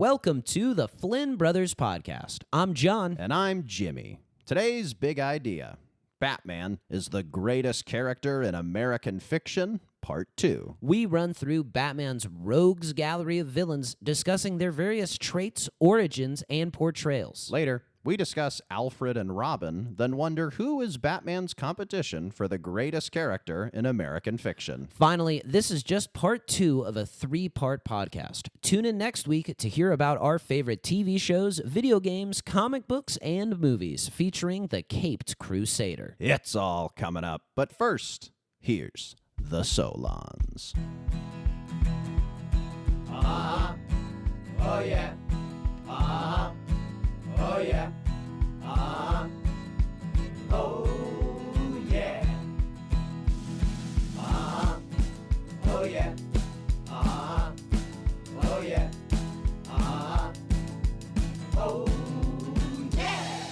Welcome to the Flynn Brothers podcast. I'm John. And I'm Jimmy. Today's big idea. Batman is the greatest character in American fiction, Part 2. We run through Batman's rogues gallery of villains, discussing their various traits, origins, and portrayals. Later, we discuss Alfred and Robin, then wonder who is Batman's competition for the greatest character in American fiction. Finally, this is just part 2 of a 3-part podcast. Tune in next week to hear about our favorite TV shows, video games, comic books, and movies featuring the Caped Crusader. It's all coming up. But first, here's the Solons. Oh yeah. Oh yeah. Oh yeah. Oh yeah. Oh yeah. Oh yeah.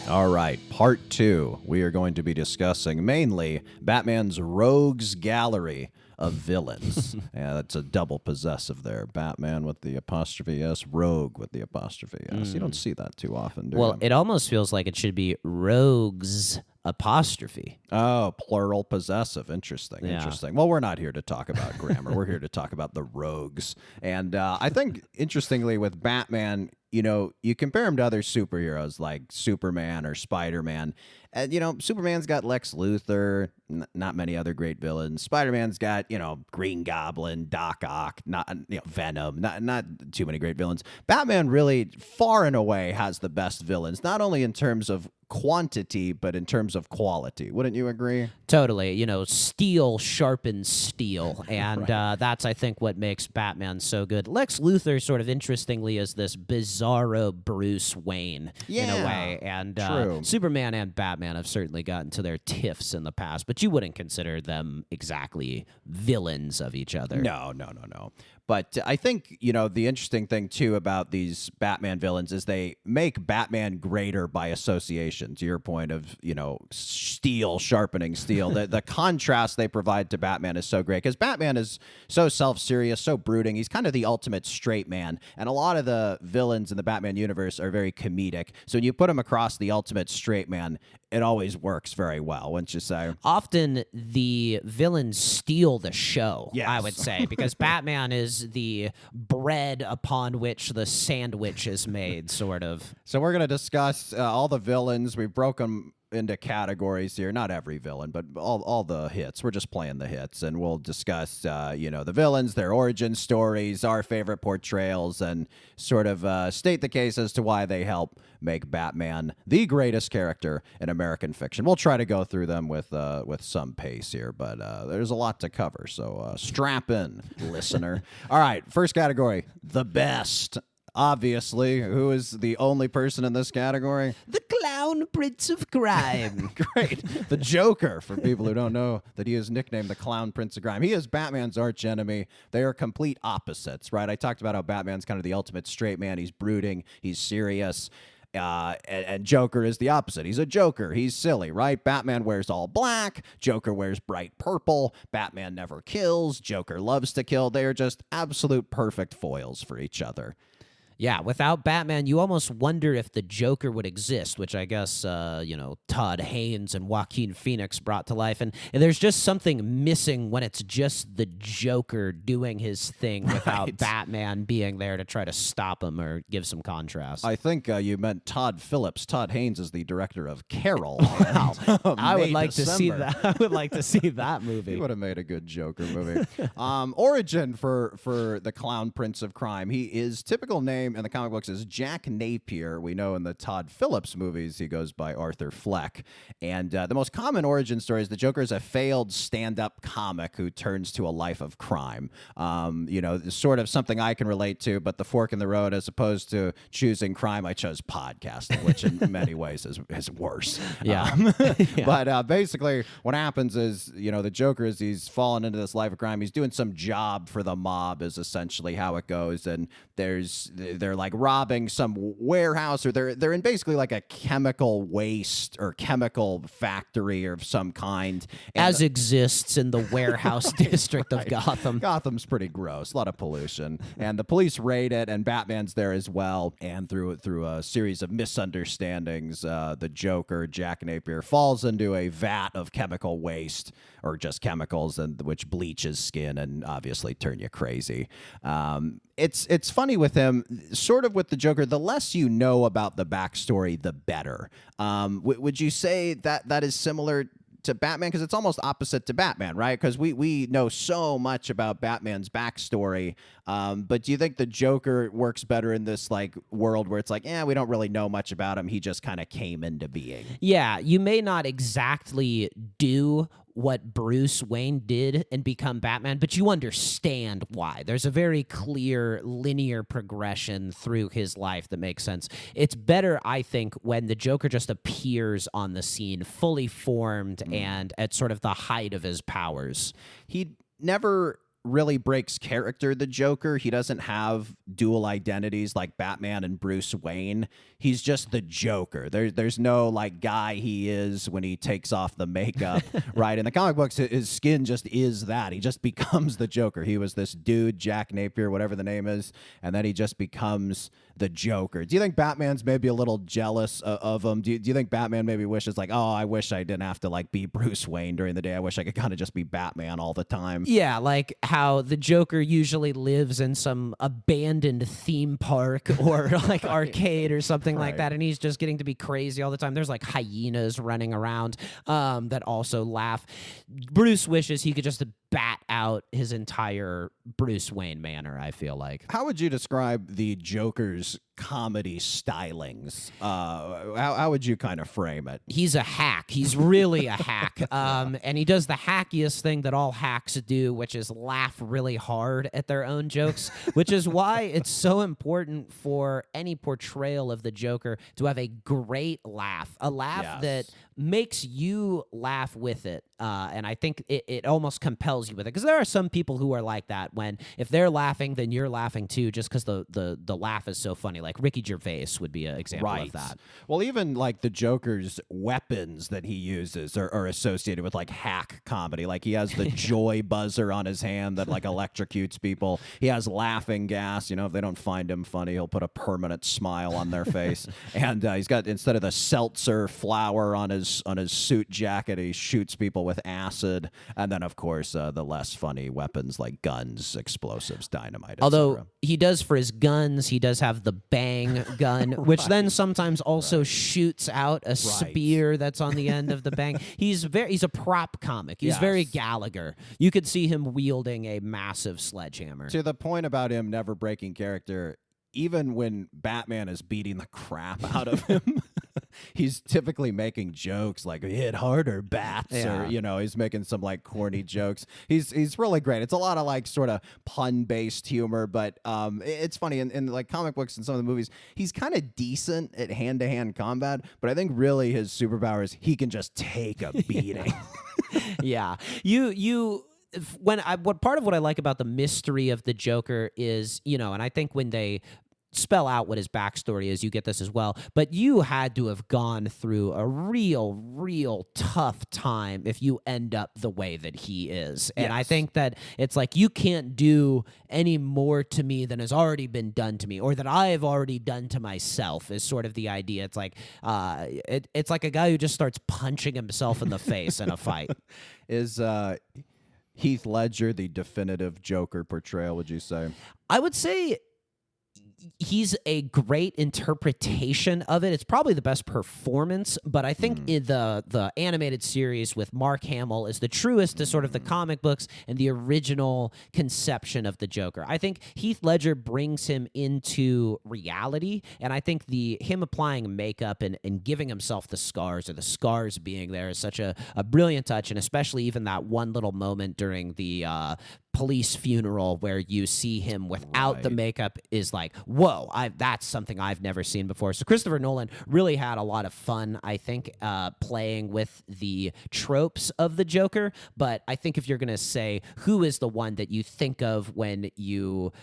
All right, Part 2. We are going to be discussing mainly Batman's rogues gallery of villains. Yeah, that's a double possessive there. Batman with the apostrophe S, rogue with the apostrophe S. You don't see that too often, do Well, you? it almost feels like it should be rogues apostrophe. Oh, plural possessive. Interesting. Yeah. Interesting. Well, we're not here to talk about grammar. We're here to talk about the rogues. And I think, interestingly, with Batman, you know, you compare him to other superheroes like Superman or Spider-Man. And, you know, Superman's got Lex Luthor, not many other great villains. Spider-Man's got, you know, Green Goblin, Doc Ock, Venom, not too many great villains. Batman really, far and away, has the best villains, not only in terms of quantity, but in terms of quality. Wouldn't you agree? Totally. You know, steel sharpens steel. And that's, I think, what makes Batman so good. Lex Luthor, sort of interestingly, is this bizarro Bruce Wayne in a way. And true. Superman and Batman have certainly gotten to their tiffs in the past, but you wouldn't consider them exactly villains of each other. No. But I think, you know, the interesting thing, too, about these Batman villains is they make Batman greater by association, to your point of, you know, steel sharpening steel. The contrast they provide to Batman is so great because Batman is so self-serious, so brooding. He's kind of the ultimate straight man. And a lot of the villains in the Batman universe are very comedic. So when you put him across the ultimate straight man, it always works very well, wouldn't you say? Often the villains steal the show, Yes. I would say, because Batman is the bread upon which the sandwich is made, sort of. So we're going to discuss all the villains. We've broken into categories here. Not every villain, but all the hits. We're just playing the hits, and we'll discuss, you know, the villains, their origin stories, our favorite portrayals, and sort of state the case as to why they help make Batman the greatest character in American fiction. We'll try to go through them with some pace here, but there's a lot to cover, so strap in, listener. All right, first category, the best. Obviously, who is the only person in this category? The Clown Prince of Crime. Great. The Joker, for people who don't know that he is nicknamed the Clown Prince of Crime. He is Batman's archenemy. They are complete opposites, right? I talked about how Batman's kind of the ultimate straight man. He's brooding. He's serious. And Joker is the opposite. He's a joker. He's silly, right? Batman wears all black. Joker wears bright purple. Batman never kills. Joker loves to kill. They are just absolute perfect foils for each other. Yeah, without Batman, you almost wonder if the Joker would exist, which I guess, you know, Todd Haynes and Joaquin Phoenix brought to life. And there's just something missing when it's just the Joker doing his thing without Batman being there to try to stop him or give some contrast. I think you meant Todd Phillips. Todd Haynes is the director of Carol. Wow. I would May, like to see December. that. I would like to see that movie. He would have made a good Joker movie. Origin for the Clown Prince of Crime. He is typical name in the comic books is Jack Napier. We know in the Todd Phillips movies he goes by Arthur Fleck. And the most common origin story is the Joker is a failed stand-up comic who turns to a life of crime. You know, sort of something I can relate to, but the fork in the road, as opposed to choosing crime, I chose podcasting, which in many ways is worse. Yeah. Yeah. But basically what happens is, you know, the Joker is he's fallen into this life of crime. He's doing some job for the mob is essentially how it goes. And there's they're like robbing some warehouse, or they're in basically like a chemical waste or chemical factory of some kind. As exists in the warehouse district of Gotham. Gotham's pretty gross, a lot of pollution, and the police raid it, and Batman's there as well. And through a series of misunderstandings, the Joker, Jack Napier, falls into a vat of chemical waste, or just chemicals, and which bleaches skin and obviously turn you crazy. It's funny with him, sort of with the Joker. The less you know about the backstory, the better. Would you say that is similar to Batman? Because it's almost opposite to Batman, right? Because we know so much about Batman's backstory, but do you think the Joker works better in this like world where it's like, we don't really know much about him, he just kind of came into being? Yeah, you may not exactly do what Bruce Wayne did and become Batman, but you understand why. There's a very clear linear progression through his life that makes sense. It's better, I think, when the Joker just appears on the scene fully formed and at sort of the height of his powers. He never really breaks character, the Joker. He doesn't have dual identities like Batman and Bruce Wayne. He's just the Joker. There's no like guy he is when he takes off the makeup, right? In the comic books, his skin just is that. He just becomes the Joker. He was this dude, Jack Napier, whatever the name is, and then he just becomes the Joker. Do you think Batman's maybe a little jealous of him? Do you think Batman maybe wishes like, oh, I wish I didn't have to like be Bruce Wayne during the day. I wish I could kind of just be Batman all the time. Yeah, like how the Joker usually lives in some abandoned theme park or like arcade or something like that, and he's just getting to be crazy all the time. There's like hyenas running around that also laugh. Bruce wishes he could just bat out his entire Bruce Wayne manner, I feel like. How would you describe the Joker's comedy stylings? How would you kind of frame it? He's a hack. He's really a hack. And he does the hackiest thing that all hacks do, which is laugh really hard at their own jokes, which is why it's so important for any portrayal of the Joker to have a great laugh, a laugh that makes you laugh with it. And I think it almost compels you with it, because there are some people who are like that, when if they're laughing, then you're laughing too, just because the laugh is so funny. Like Ricky Gervais would be an example of that. Well, even like the Joker's weapons that he uses are associated with like hack comedy. Like he has the joy buzzer on his hand that like electrocutes people. He has laughing gas. You know, if they don't find him funny, he'll put a permanent smile on their face. And he's got, instead of the seltzer flower on his suit jacket, he shoots people with acid. And then of course the less funny weapons like guns, explosives, dynamite. Although he does, for his guns, he does have the bang gun, which then sometimes also shoots out a spear that's on the end of the bang. He's a prop comic. He's very Gallagher. You could see him wielding a massive sledgehammer. To the point about him never breaking character, even when Batman is beating the crap out of him, he's typically making jokes like hit harder, bats, or he's making some like corny jokes. He's really great. It's a lot of like sort of pun based humor, but it's funny in like comic books and some of the movies. He's kind of decent at hand to hand combat, but I think really his superpower is he can just take a beating. Yeah, what part of what I like about the mystery of the Joker is, and I think when they spell out what his backstory is, you get this as well, but you had to have gone through a real tough time if you end up the way that he is. And I think that it's like, you can't do any more to me than has already been done to me, or that I have already done to myself, is sort of the idea. It's like it's like a guy who just starts punching himself in the face in a fight. Is Heath Ledger the definitive Joker portrayal, would you say? I would say he's a great interpretation of it. It's probably the best performance, but I think in the animated series with Mark Hamill is the truest to sort of the comic books and the original conception of the Joker. I think Heath Ledger brings him into reality, and I think him applying makeup and giving himself the scars, or the scars being there, is such a brilliant touch, and especially even that one little moment during the police funeral where you see him without the makeup is like, whoa, that's something I've never seen before. So Christopher Nolan really had a lot of fun, I think, playing with the tropes of the Joker. But I think if you're going to say who is the one that you think of when you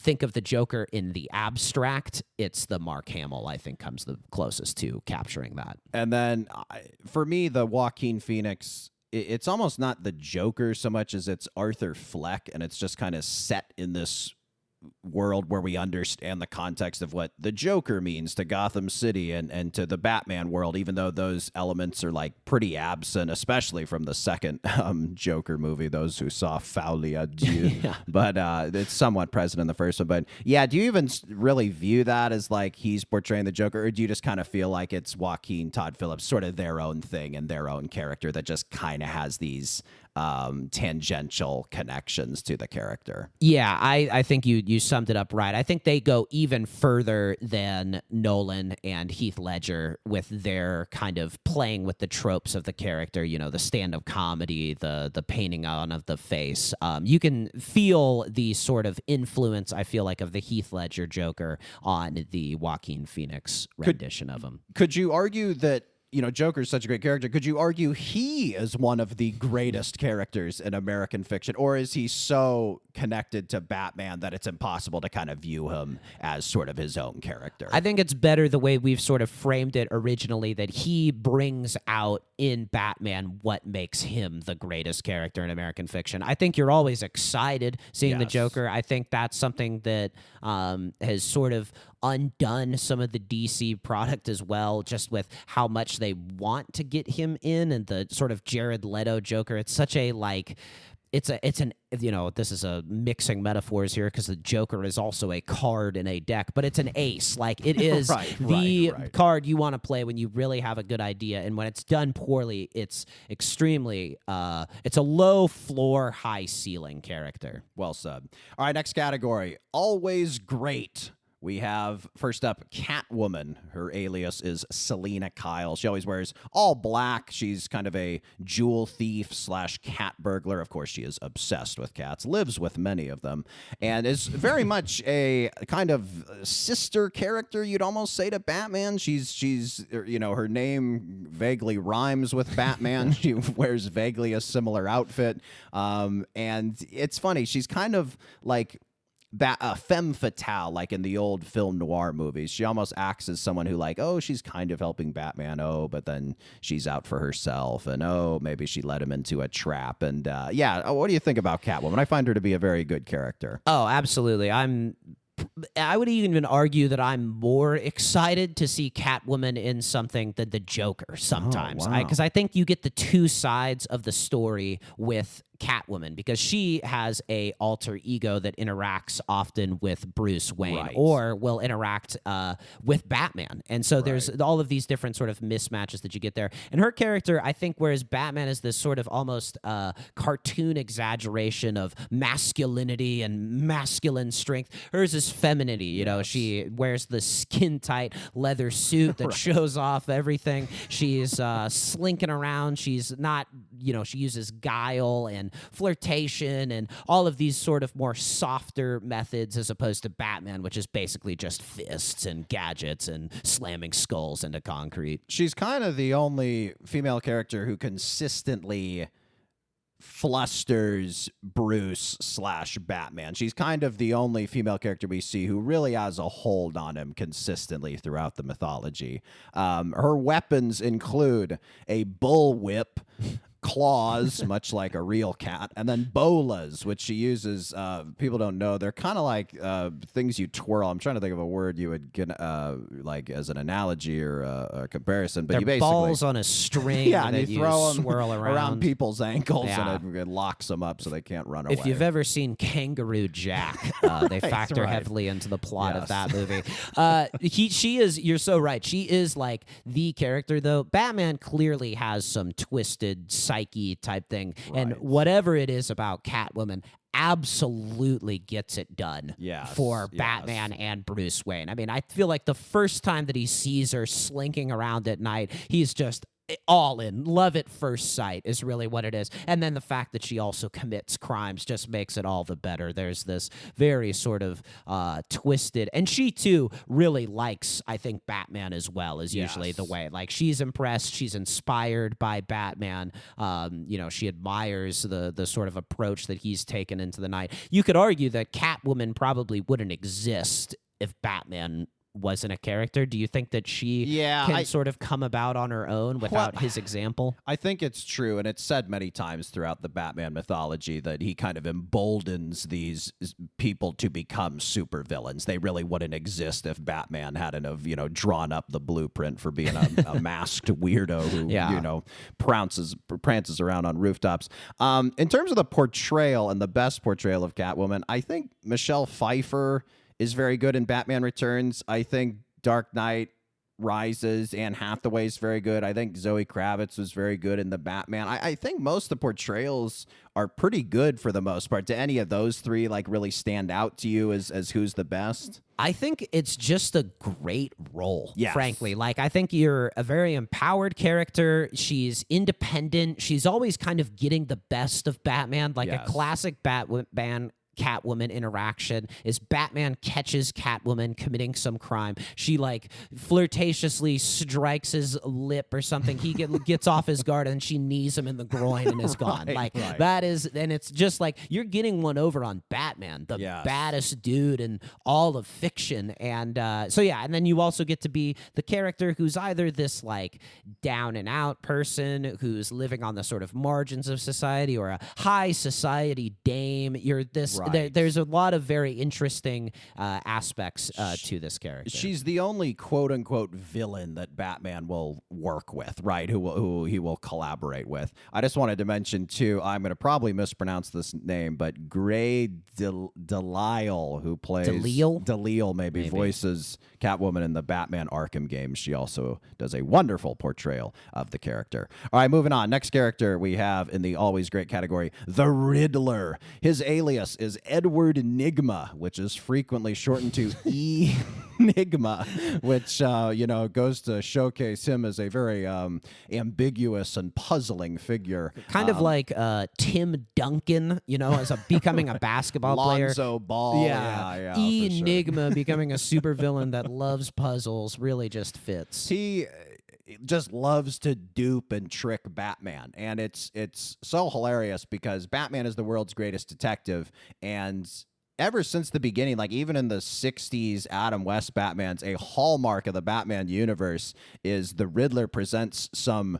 think of the Joker in the abstract, it's the Mark Hamill, I think, comes the closest to capturing that. And then for me, the Joaquin Phoenix, it's almost not the Joker so much as it's Arthur Fleck, and it's just kind of set in this world where we understand the context of what the Joker means to Gotham City and to the Batman world, even though those elements are like pretty absent, especially from the second Joker movie, those who saw Folie à Dieu. Yeah. But it's somewhat present in the first one. But yeah, do you even really view that as like he's portraying the Joker, or do you just kind of feel like it's Joaquin Todd Phillips, sort of their own thing and their own character that just kind of has these tangential connections to the character? Yeah, I think you summed it up right. I think they go even further than Nolan and Heath Ledger with their kind of playing with the tropes of the character, you know, the stand-up comedy, the painting on of the face. You can feel the sort of influence, I feel like, of the Heath Ledger Joker on the Joaquin Phoenix rendition of him. Could you argue that, you know, Joker's such a great character, could you argue he is one of the greatest characters in American fiction, or is he so connected to Batman that it's impossible to kind of view him as sort of his own character? I think it's better the way we've sort of framed it originally, that he brings out in Batman what makes him the greatest character in American fiction. I think you're always excited seeing the Yes. Joker. I think that's something that has sort of undone some of the DC product as well, just with how much they want to get him in, and the sort of Jared Leto Joker. It's such a like, it's an, you know, this is a mixing metaphors here because the Joker is also a card in a deck, but it's an ace. Like, it is Right. card you want to play when you really have a good idea, and when it's done poorly, it's extremely it's a low floor, high ceiling character. Well said. All right, next category. Always great. We have, first up, Catwoman. Her alias is Selena Kyle. She always wears all black. She's kind of a jewel thief slash cat burglar. Of course, she is obsessed with cats, lives with many of them, and is very much a kind of sister character, you'd almost say, to Batman. She's you know, her name vaguely rhymes with Batman. She wears vaguely a similar outfit. And it's funny. She's kind of like femme fatale, like in the old film noir movies. She almost acts as someone who, like, oh, she's kind of helping Batman, oh, but then she's out for herself, and oh, maybe she led him into a trap. And yeah, what do you think about Catwoman? I find her to be a very good character. Oh, absolutely. I would even argue that I'm more excited to see Catwoman in something than the Joker sometimes. wow. Because I think you get the two sides of the story with Catwoman, because she has a alter ego that interacts often with Bruce Wayne, Right. or will interact with Batman. And so there's all of these different sort of mismatches that you get there. And her character, I think, whereas Batman is this sort of almost cartoon exaggeration of masculinity and masculine strength, hers is femininity. You know, she wears the skin-tight leather suit that shows off everything. She's slinking around. She's not, you know, she uses guile and flirtation and all of these sort of more softer methods, as opposed to Batman, which is basically just fists and gadgets and slamming skulls into concrete. She's kind of the only female character who consistently flusters Bruce slash Batman. She's kind of the only female character we see who really has a hold on him consistently throughout the mythology. Her weapons include a bullwhip, claws, much like a real cat, and then bolas, which she uses. People don't know, they're kind of like things you twirl. I'm trying to think of a word you would get like as an analogy or a comparison, but They're you basically balls on a string yeah, and that you throw them swirl around. people's ankles, Yeah. and it locks them up so they can't run away. If you've ever seen Kangaroo Jack, they factor right. heavily into the plot of Yes. that movie. She is, you're so right. She is like the character, though. Batman clearly has some twisted psyche type thing. And Right. whatever it is about Catwoman absolutely gets it done Yes, for yes. Batman and Bruce Wayne. I mean, I feel like the first time that he sees her slinking around at night, he's just all in. Love at first sight is really what it is. And then the fact that she also commits crimes just makes it all the better. There's this very sort of twisted, and she too really likes, I think, Batman as well, is usually the way. Like, she's impressed, she's inspired by Batman. She admires the sort of approach that he's taken into the night. You could argue that Catwoman probably wouldn't exist if Batman wasn't a character. Do you think that she can sort of come about on her own without his example? I think it's true, and it's said many times throughout the Batman mythology that he kind of emboldens these people to become supervillains. They really wouldn't exist if Batman hadn't have, drawn up the blueprint for being a masked weirdo who, prances around on rooftops. In terms of the portrayal and the best portrayal of Catwoman, I think Michelle Pfeiffer is very good in Batman Returns. I think Dark Knight Rises, Anne Hathaway's very good. I think Zoe Kravitz was very good in the Batman. I think most of the portrayals are pretty good for the most part. Do any of those three really stand out to you as who's the best? I think it's just a great role, frankly. I think you're a very empowered character. She's independent. She's always kind of getting the best of Batman, a classic Batman Catwoman interaction is Batman catches Catwoman committing some crime. She flirtatiously strikes his lip or something. He gets off his guard and she knees him in the groin and is gone. That is, and it's just you're getting one over on Batman, the baddest dude in all of fiction. And and then you also get to be the character who's either this down and out person who's living on the sort of margins of society, or a high society dame. You're this. There's a lot of very interesting aspects to this character. She's the only quote unquote villain that Batman will work with, right? Who he will collaborate with. I just wanted to mention too, I'm going to probably mispronounce this name, but Gray Delisle, who plays Delisle maybe voices Catwoman in the Batman Arkham games. She also does a wonderful portrayal of the character. All right, moving on. Next character we have in the always great category, the Riddler. His alias is Edward Enigma, which is frequently shortened to Enigma, which goes to showcase him as a very ambiguous and puzzling figure. Kind of like Tim Duncan, as becoming a basketball player. Lonzo Ball. Yeah, Enigma becoming a supervillain that loves puzzles really just fits. He just loves to dupe and trick Batman, and it's so hilarious because Batman is the world's greatest detective, and ever since the beginning, even in the 60s Adam West Batmans, a hallmark of the Batman universe is the Riddler presents some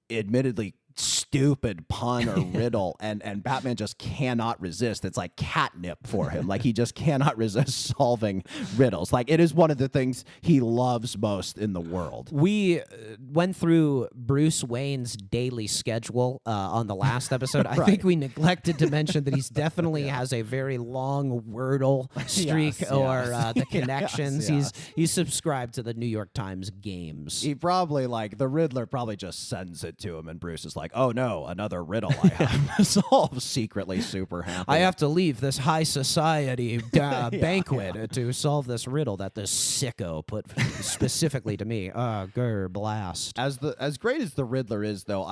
admittedly stupid pun or riddle, and Batman just cannot resist. It's like catnip for him. He just cannot resist solving riddles. It is one of the things he loves most in the world. We went through Bruce Wayne's daily schedule on the last episode. I think we neglected to mention that he's definitely has a very long Wordle streak or the connections. He's subscribed to the New York Times games. He probably the Riddler probably just sends it to him, and Bruce is like, oh no, another riddle I have to solve. Secretly super happy. I have to leave this high society banquet to solve this riddle that this sicko put specifically to me. Blast. As great as the Riddler is, though,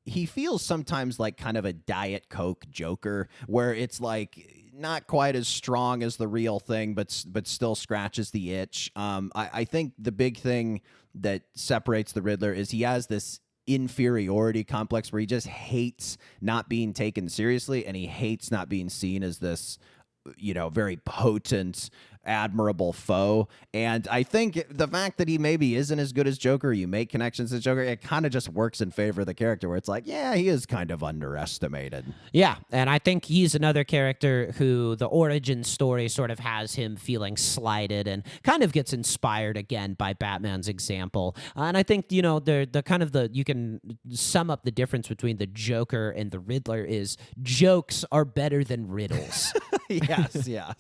he feels sometimes like kind of a Diet Coke Joker, where it's not quite as strong as the real thing, but still scratches the itch. I think the big thing that separates the Riddler is he has this inferiority complex where he just hates not being taken seriously, and he hates not being seen as this very potent, admirable foe. And I think the fact that he maybe isn't as good as Joker, you make connections as Joker, it kind of just works in favor of the character, where it's he is kind of underestimated. Yeah, and I think he's another character who the origin story sort of has him feeling slighted and kind of gets inspired again by Batman's example. And I think, you can sum up the difference between the Joker and the Riddler is jokes are better than riddles. yes. Yeah,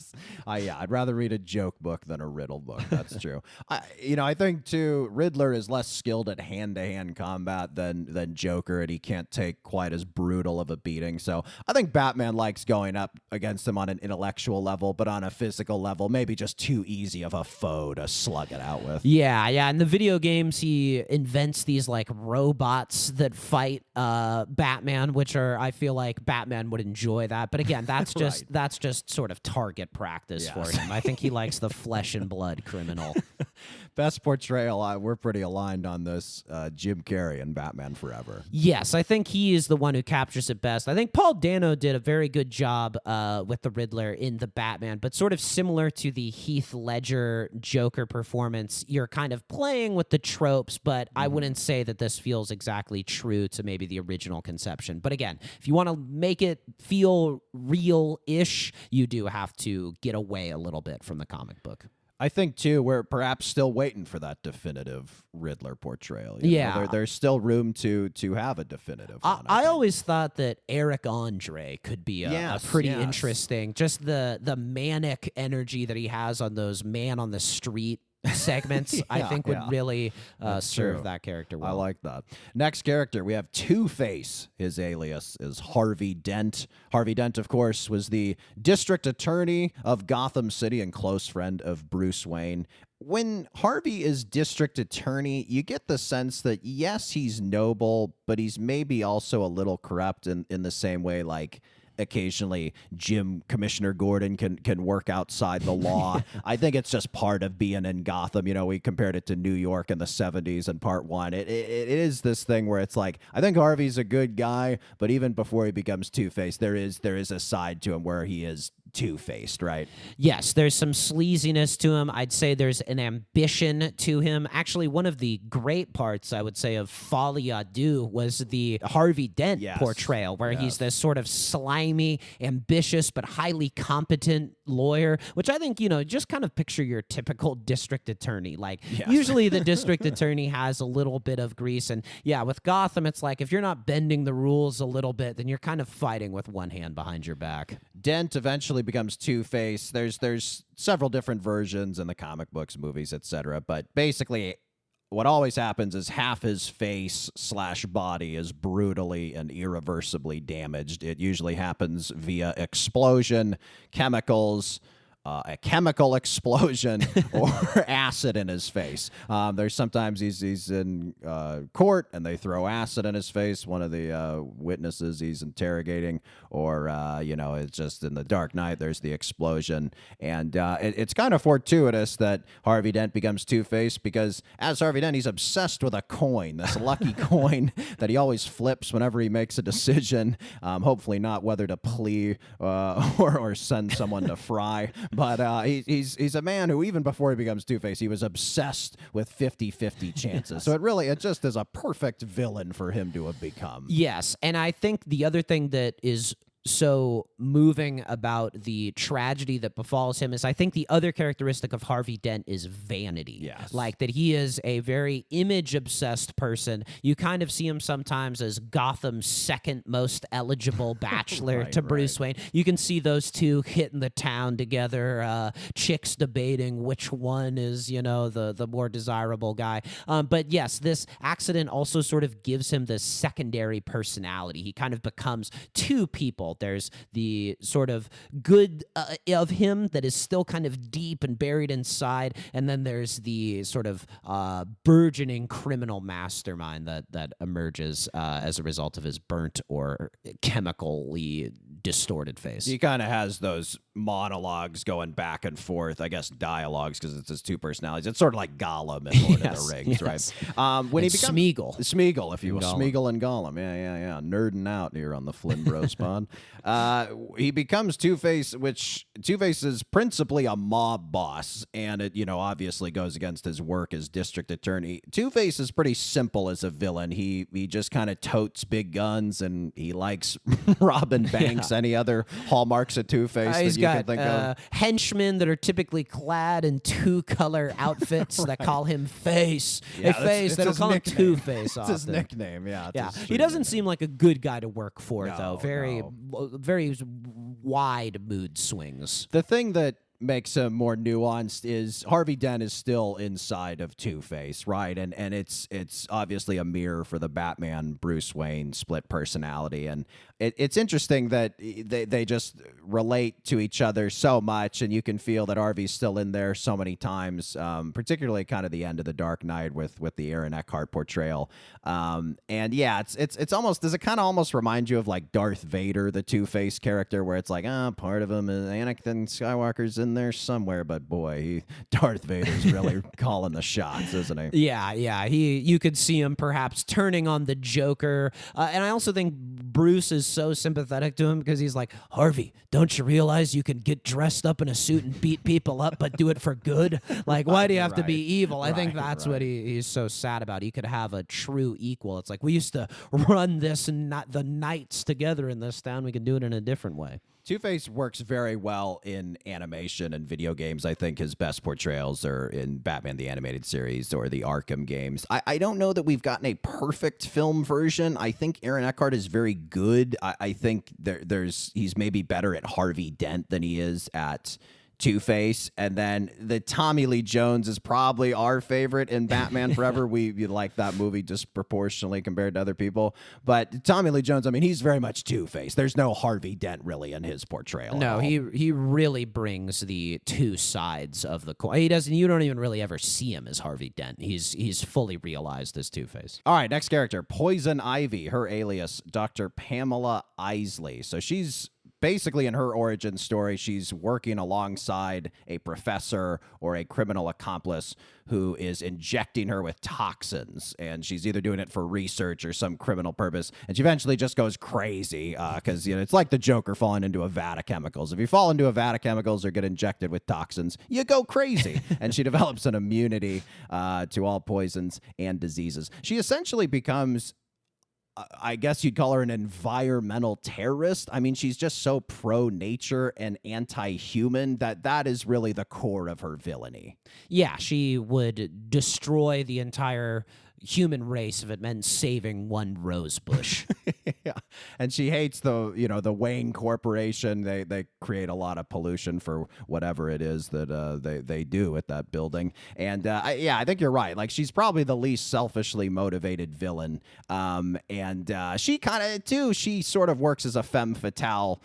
I'd rather read a joke book than a riddle book. That's true. I think too, Riddler is less skilled at hand-to-hand combat than Joker, and he can't take quite as brutal of a beating. So I think Batman likes going up against him on an intellectual level, but on a physical level, maybe just too easy of a foe to slug it out with. Yeah. In the video games, he invents these like robots that fight Batman, which I feel like Batman would enjoy that. But again, that's just that's just sort of target practice for him. I think he likes the flesh and blood criminal. Best portrayal, we're pretty aligned on this. Jim Carrey in Batman Forever. Yes, I think he is the one who captures it best. I think Paul Dano did a very good job with the Riddler in the Batman, but sort of similar to the Heath Ledger Joker performance, you're kind of playing with the tropes, but I wouldn't say that this feels exactly true to maybe the original conception. But again, if you want to make it feel real-ish, you do have to get away a little bit from the comic book. I think, too, we're perhaps still waiting for that definitive Riddler portrayal. There's still room to have a definitive one. I always thought that Eric Andre could be a pretty interesting, just the manic energy that he has on those man on the street segments, I think would really serve that character well. I like that. Next character, we have Two-Face. His alias is Harvey Dent. Harvey Dent, of course, was the district attorney of Gotham City and close friend of Bruce Wayne. When Harvey is district attorney, you get the sense that, yes, he's noble, but he's maybe also a little corrupt in the same way, like, occasionally Commissioner Gordon can work outside the law. I think it's just part of being in Gotham. We compared it to New York in the 70s in part one. It is this thing where it's like, I think Harvey's a good guy, but even before he becomes Two-Faced, there is a side to him where he is two-faced, right? Yes, there's some sleaziness to him. I'd say there's an ambition to him. Actually, one of the great parts, I would say, of Folie à Deux was the Harvey Dent portrayal, where he's this sort of slimy, ambitious, but highly competent lawyer, which I think, just kind of picture your typical district attorney. Like, usually the district attorney has a little bit of grease. And with Gotham, it's like, if you're not bending the rules a little bit, then you're kind of fighting with one hand behind your back. Dent eventually becomes Two-Face. There's several different versions in the comic books, movies, etc. But basically, what always happens is half his face / body is brutally and irreversibly damaged. It usually happens via explosion, chemicals, a chemical explosion, or acid in his face. There's sometimes he's in court and they throw acid in his face, one of the witnesses he's interrogating, or it's just in the Dark Knight, there's the explosion. And it's kind of fortuitous that Harvey Dent becomes Two-Faced, because as Harvey Dent, he's obsessed with a coin, this lucky coin that he always flips whenever he makes a decision, hopefully not whether to plea or send someone to fry. But he's a man who, even before he becomes Two-Face, he was obsessed with 50-50 chances. So it just is a perfect villain for him to have become. Yes, and I think the other thing that is so moving about the tragedy that befalls him is, I think the other characteristic of Harvey Dent is vanity. Yes. Like that he is a very image-obsessed person. You kind of see him sometimes as Gotham's second most eligible bachelor to Bruce Wayne. You can see those two hitting the town together, chicks debating which one is, the more desirable guy. But yes, this accident also sort of gives him this secondary personality. He kind of becomes two people. There's the sort of good of him that is still kind of deep and buried inside, and then there's the sort of burgeoning criminal mastermind that emerges as a result of his burnt or chemically distorted face. He kind of has those monologues going back and forth, I guess dialogues, because it's his two personalities. It's sort of like Gollum in Lord of the Rings, right? When he becomes Smeagol, if you will, Smeagol and Gollum, yeah, nerding out here on the Flynn Bros pod. He becomes Two-Face, which Two-Face is principally a mob boss, and it obviously goes against his work as district attorney. Two-Face is pretty simple as a villain. He just kind of totes big guns, and he likes robbing banks. Any other hallmarks of Two-Face? He's you can got think of? henchmen that are typically clad in two-color outfits that call him Face. Yeah, Hey, Face. it's They don't his call him nickname. Two-Face It's his often. nickname. Yeah. It's Yeah, his he street doesn't nickname. seem like a good guy to work for, No, though. no. Very wide mood swings. The thing that makes him more nuanced is Harvey Dent is still inside of Two-Face, right? And it's obviously a mirror for the Batman Bruce Wayne split personality, and it's interesting that they just relate to each other so much, and you can feel that Harvey's still in there so many times, particularly kind of the end of the Dark Knight with the Aaron Eckhart portrayal. And yeah, it's almost, does it kind of almost remind you of like Darth Vader, the Two-Face character, where it's like, part of him is Anakin Skywalker's in there somewhere, but boy, Darth Vader's really calling the shots, isn't he? Yeah. You could see him perhaps turning on the Joker, and I also think Bruce is so sympathetic to him because he's like, Harvey, don't you realize you can get dressed up in a suit and beat people up, but do it for good? Like, why do you have to be evil? I think that's what he's so sad about. He could have a true equal. It's like, we used to run this and not the knights together in this town. We can do it in a different way. Two-Face works very well in animation and video games. I think his best portrayals are in Batman the Animated Series or the Arkham games. I don't know that we've gotten a perfect film version. I think Aaron Eckhart is very good. I think he's maybe better at Harvey Dent than he is at Two-Face, and then the Tommy Lee Jones is probably our favorite in Batman Forever. We like that movie disproportionately compared to other people, but Tommy Lee Jones, I mean, he's very much Two-Face. There's no Harvey Dent really in his portrayal. No, at all. he really brings the two sides of the coin. He doesn't. You don't even really ever see him as Harvey Dent. He's fully realized as Two-Face. All right, next character, Poison Ivy. Her alias, Dr. Pamela Isley. So she's basically, in her origin story, she's working alongside a professor or a criminal accomplice who is injecting her with toxins, and she's either doing it for research or some criminal purpose, and she eventually just goes crazy because it's like the Joker falling into a vat of chemicals. If you fall into a vat of chemicals or get injected with toxins, you go crazy, and she develops an immunity to all poisons and diseases. She essentially becomes, I guess you'd call her an environmental terrorist. I mean, she's just so pro-nature and anti-human that is really the core of her villainy. Yeah, she would destroy the entire human race if it meant saving one rose bush. Yeah, and she hates the Wayne Corporation. They create a lot of pollution for whatever it is that they do at that building. And I think you're right. Like, she's probably the least selfishly motivated villain. And she kind of too. She sort of works as a femme fatale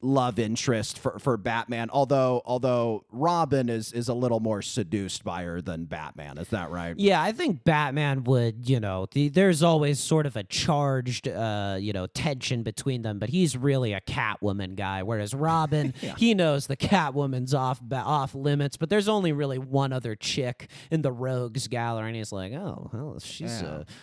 love interest for Batman, although Robin is a little more seduced by her than Batman. Is that right? Yeah, I think Batman would, there's always sort of a charged, tension between them, but he's really a Catwoman guy, whereas Robin, he knows the Catwoman's off limits, but there's only really one other chick in the Rogues Gallery, and he's like, oh, well,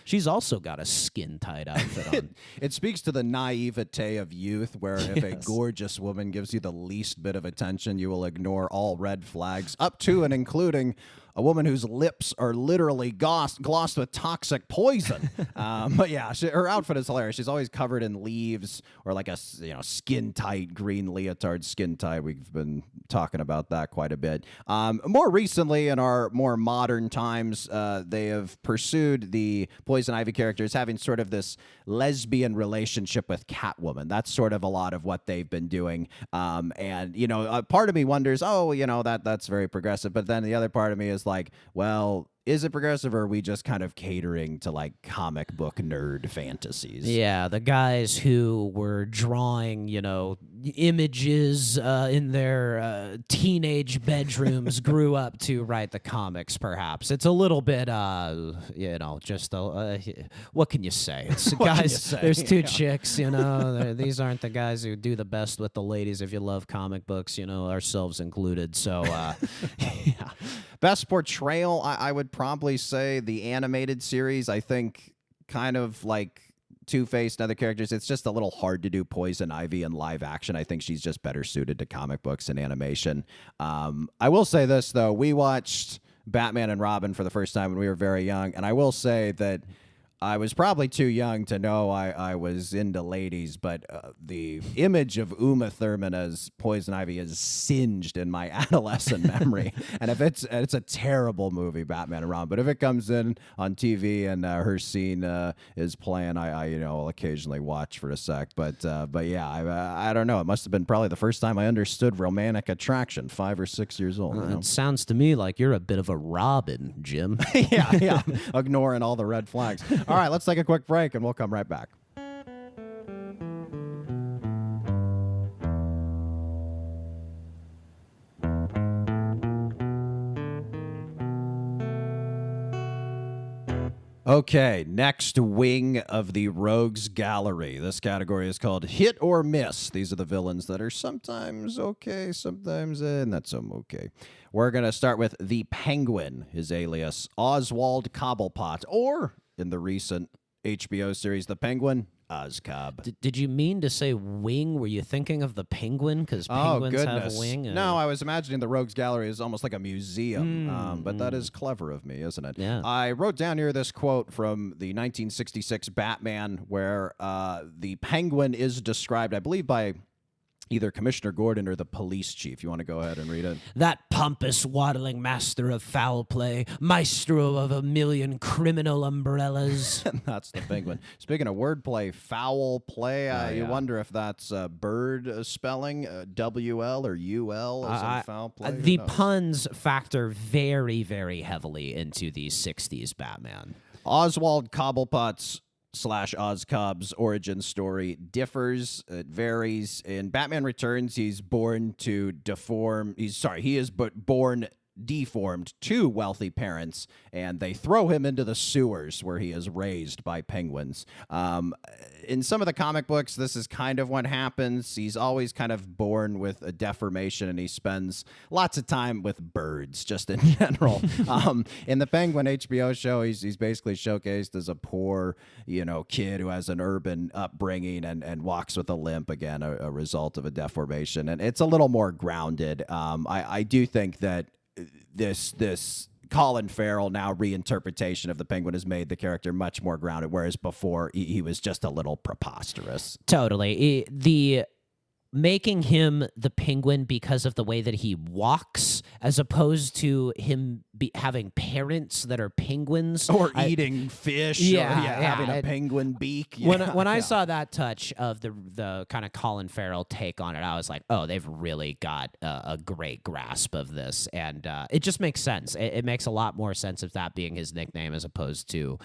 she's also got a skin-tight outfit on. It speaks to the naivete of youth, where if a gorgeous woman gives you the least bit of attention, you will ignore all red flags, up to and including a woman whose lips are literally glossed with toxic poison. But yeah, her outfit is hilarious. She's always covered in leaves or like a skin-tight green leotard skin tie. We've been talking about that quite a bit. More recently, in our more modern times, they have pursued the Poison Ivy characters having sort of this lesbian relationship with Catwoman. That's sort of a lot of what they've been doing. And part of me wonders, that's very progressive. But then the other part of me is like, well, is it progressive, or are we just kind of catering to like comic book nerd fantasies? Yeah, the guys who were drawing, images in their teenage bedrooms grew up to write the comics, perhaps. It's a little bit, just what can you say? It's guys, there's two chicks, these aren't the guys who do the best with the ladies if you love comic books, ourselves included. So, yeah. Best portrayal, I would probably say the animated series. I think kind of like Two-Face and other characters, it's just a little hard to do Poison Ivy in live action. I think she's just better suited to comic books and animation. I will say this, though. We watched Batman and Robin for the first time when we were very young, and I will say that I was probably too young to know I was into ladies, but the image of Uma Thurman as Poison Ivy is singed in my adolescent memory. And if it's a terrible movie, Batman and Robin, but if it comes in on TV and her scene is playing, I will occasionally watch for a sec. But yeah, I don't know. It must have been probably the first time I understood romantic attraction, 5 or 6 years old. It sounds to me like you're a bit of a Robin, Jim. yeah, ignoring all the red flags. All right, let's take a quick break and we'll come right back. Okay, next wing of the Rogues Gallery. This category is called Hit or Miss. These are the villains that are sometimes okay, sometimes not so okay. We're going to start with the Penguin, his alias, Oswald Cobblepot, or in the recent HBO series, The Penguin, Ozcob. Did you mean to say wing? Were you thinking of the penguin? Because penguins have a wing. No, I was imagining the Rogues Gallery is almost like a museum. But that is clever of me, isn't it? Yeah. I wrote down here this quote from the 1966 Batman where the Penguin is described, I believe, by either Commissioner Gordon or the police chief. You want to go ahead and read it? That pompous, waddling master of foul play, maestro of a million criminal umbrellas. That's the Penguin. Speaking of wordplay, foul play, you wonder if that's bird spelling, WL or UL as in foul play? The puns factor very, very heavily into the 60s Batman. Oswald Cobblepot's / Ozcob's origin story differs. It varies. In Batman Returns, he's born to deform. He is born deformed to wealthy parents, and they throw him into the sewers where he is raised by penguins. In some of the comic books, this is kind of what happens. He's always kind of born with a deformation, and he spends lots of time with birds, just in general. In the Penguin HBO show, he's basically showcased as a poor, kid who has an urban upbringing and walks with a limp, again, a result of a deformation. And it's a little more grounded. I do think that this Colin Farrell now reinterpretation of the Penguin has made the character much more grounded, whereas before he was just a little preposterous. Totally. The making him the Penguin because of the way that he walks, as opposed to him having parents that are penguins or eating fish, or having a penguin beak. When I saw that touch of the kind of Colin Farrell take on it, I was like, oh, they've really got a great grasp of this, and it just makes sense. It makes a lot more sense of that being his nickname as opposed to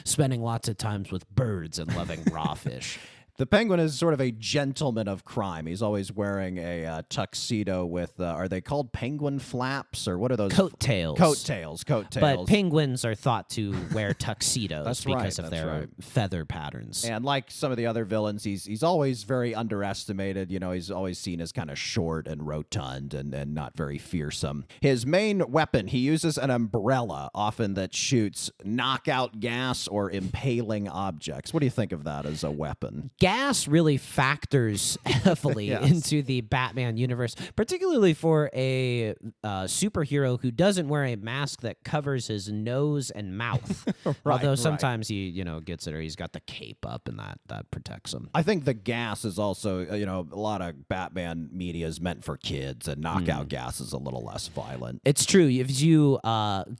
spending lots of times with birds and loving raw fish. The Penguin is sort of a gentleman of crime. He's always wearing a tuxedo with, are they called penguin flaps, or what are those? Coattails. Coattails. But penguins are thought to wear tuxedos That's because right, of that's their right. feather patterns. And like some of the other villains, he's always very underestimated. He's always seen as kind of short and rotund and not very fearsome. His main weapon, he uses an umbrella, often that shoots knockout gas or impaling objects. What do you think of that as a weapon? Gas really factors heavily into the Batman universe, particularly for a superhero who doesn't wear a mask that covers his nose and mouth. Although sometimes he, gets it, or he's got the cape up, and that protects him. I think the gas is also, a lot of Batman media is meant for kids, and knockout gas is a little less violent. It's true. If you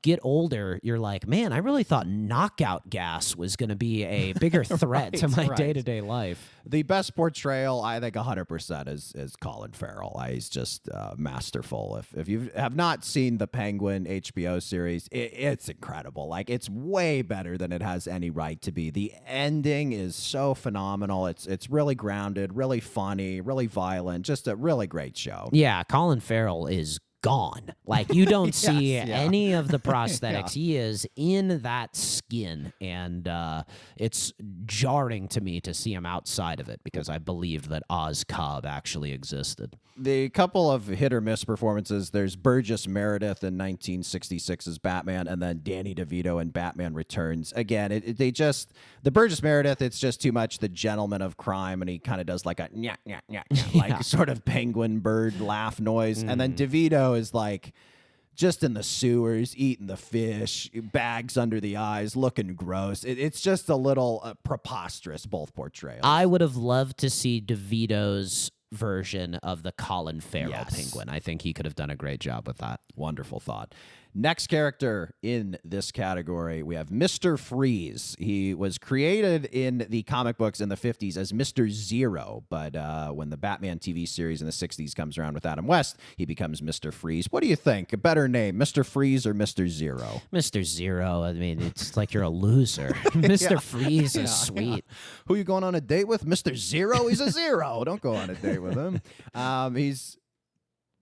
get older, you're like, man, I really thought knockout gas was going to be a bigger threat to my day-to-day life. The best portrayal, I think 100% is Colin Farrell. He's just masterful. If you have not seen the Penguin HBO series, it's incredible. Like, it's way better than it has any right to be. The ending is so phenomenal. It's really grounded, really funny, really violent. Just a really great show. Yeah, Colin Farrell is gone. Like, you don't see any of the prosthetics. He is in that skin, and it's jarring to me to see him outside of it, because I believed that Ozcob actually existed. The couple of hit or miss performances, there's Burgess Meredith in 1966's Batman, and then Danny DeVito in Batman Returns. Again, the Burgess Meredith, it's just too much the gentleman of crime, and he kind of does like a nyah, nyah, nyah, nyah, like sort of penguin bird laugh noise. And then DeVito is like just in the sewers, eating the fish, bags under the eyes, looking gross. It's just a little preposterous, both portrayals. I would have loved to see DeVito's version of the Colin Farrell Yes. penguin. I think he could have done a great job with that. Wonderful thought. Next character in this category, we have Mr. Freeze. He was created in the comic books in the 50s as Mr. Zero, but when the Batman TV series in the 60s comes around with Adam West, he becomes Mr. Freeze. What do you think? A better name, Mr. Freeze or Mr. Zero? Mr. Zero, I mean, it's like you're a loser. Mr. Freeze is sweet. Who are you going on a date with? Mr. Zero? He's a zero. Don't go on a date with him. He's